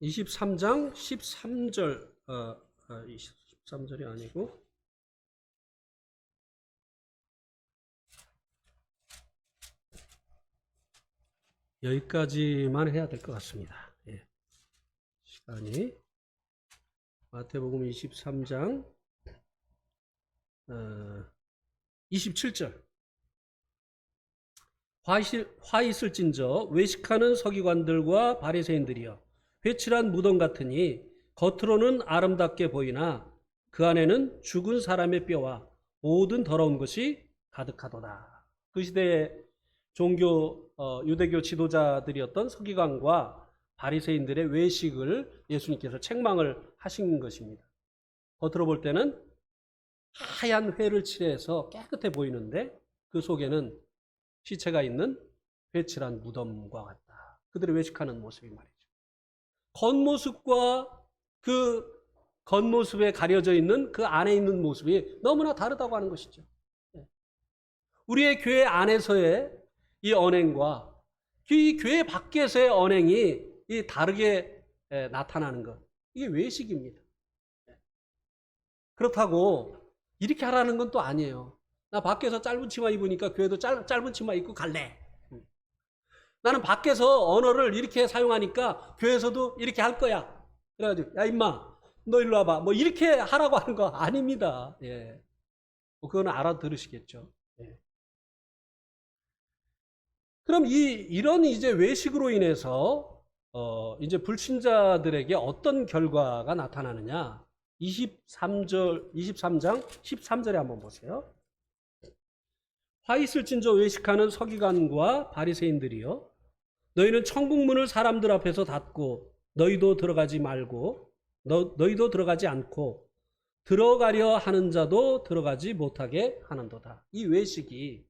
23장 13절 13절이 아니고 여기까지만 해야 될 것 같습니다. 예. 시간이 마태복음 23장 27절 화 있을진저 외식하는 서기관들과 바리새인들이여 회칠한 무덤 같으니 겉으로는 아름답게 보이나 그 안에는 죽은 사람의 뼈와 모든 더러운 것이 가득하도다. 그 시대의 종교 유대교 지도자들이었던 서기관과 바리새인들의 외식을 예수님께서 책망을 하신 것입니다. 겉으로 볼 때는 하얀 회를 칠해서 깨끗해 보이는데 그 속에는 시체가 있는 회칠한 무덤과 같다. 그들이 외식하는 모습이 말이죠. 겉모습과 그 겉모습에 가려져 있는 그 안에 있는 모습이 너무나 다르다고 하는 것이죠. 우리의 교회 안에서의 이 언행과 이 교회 밖에서의 언행이 이 다르게 나타나는 것, 이게 외식입니다. 그렇다고 이렇게 하라는 건 또 아니에요. 나 밖에서 짧은 치마 입으니까 교회도 짧은 치마 입고 갈래. 나는 밖에서 언어를 이렇게 사용하니까 교회에서도 이렇게 할 거야. 그래가지고 야 임마 너 일로 와봐. 뭐 이렇게 하라고 하는 거 아닙니다. 예. 뭐 그거는 알아들으시겠죠. 예. 그럼 이런 이제 외식으로 인해서 이제 불신자들에게 어떤 결과가 나타나느냐? 23장 13절에 한번 보세요. 화 있을진저 외식하는 서기관과 바리새인들이여 너희는 천국 문을 사람들 앞에서 닫고 너희도 들어가지 말고 너희도 들어가지 않고 들어가려 하는 자도 들어가지 못하게 하는도다. 이 외식이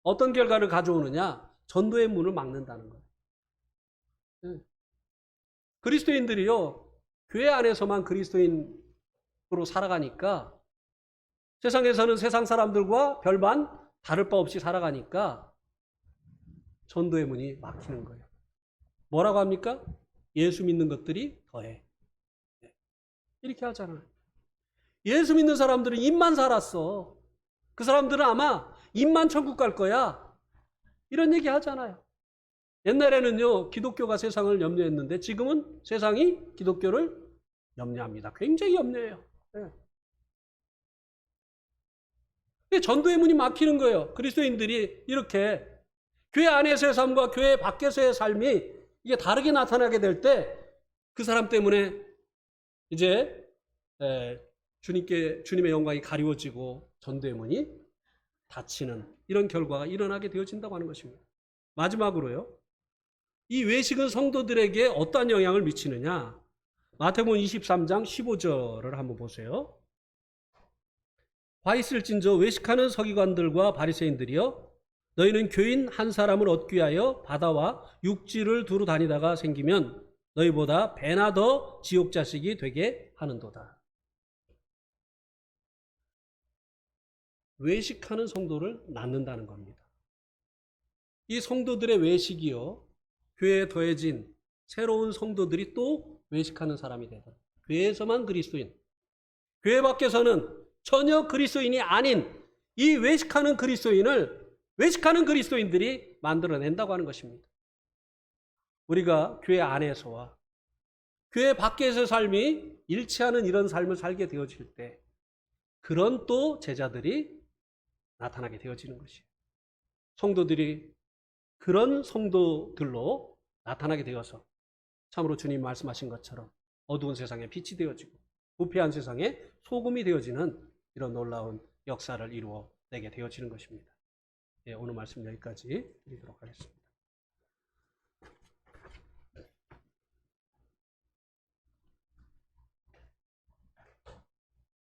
어떤 결과를 가져오느냐? 전도의 문을 막는다는 거예요. 그리스도인들이요, 교회 안에서만 그리스도인으로 살아가니까 세상에서는 세상 사람들과 별반 다를 바 없이 살아가니까 전도의 문이 막히는 거예요. 뭐라고 합니까? 예수 믿는 것들이 더해. 이렇게 하잖아요. 예수 믿는 사람들은 입만 살았어. 그 사람들은 아마 입만 천국 갈 거야. 이런 얘기 하잖아요. 옛날에는요, 기독교가 세상을 염려했는데 지금은 세상이 기독교를 염려합니다. 굉장히 염려해요. 전도의 문이 막히는 거예요. 그리스도인들이 이렇게 교회 안에서의 삶과 교회 밖에서의 삶이 이게 다르게 나타나게 될 때 그 사람 때문에 이제 주님의 영광이 가리워지고 전도의 문이 닫히는 이런 결과가 일어나게 되어진다고 하는 것입니다. 마지막으로요. 이 외식은 성도들에게 어떠한 영향을 미치느냐? 마태복음 23장 15절을 한번 보세요. 화 있을진저 외식하는 서기관들과 바리새인들이여 너희는 교인 한 사람을 얻기 위하여 바다와 육지를 두루 다니다가 생기면 너희보다 배나 더 지옥 자식이 되게 하는도다. 외식하는 성도를 낳는다는 겁니다. 이 성도들의 외식이요, 교회에 더해진 새로운 성도들이 또 외식하는 사람이 되다. 교회에서만 그리스도인, 교회 밖에서는 전혀 그리스도인이 아닌 이 외식하는 그리스도인들이 만들어낸다고 하는 것입니다. 우리가 교회 안에서와 교회 밖에서의 삶이 일치하는 이런 삶을 살게 되어질 때 그런 또 제자들이 나타나게 되어지는 것이에요. 성도들이 그런 성도들로 나타나게 되어서 참으로 주님 말씀하신 것처럼 어두운 세상에 빛이 되어지고 부패한 세상에 소금이 되어지는 이런 놀라운 역사를 이루어내게 되어지는 것입니다. 오늘 말씀 여기까지 드리도록 하겠습니다.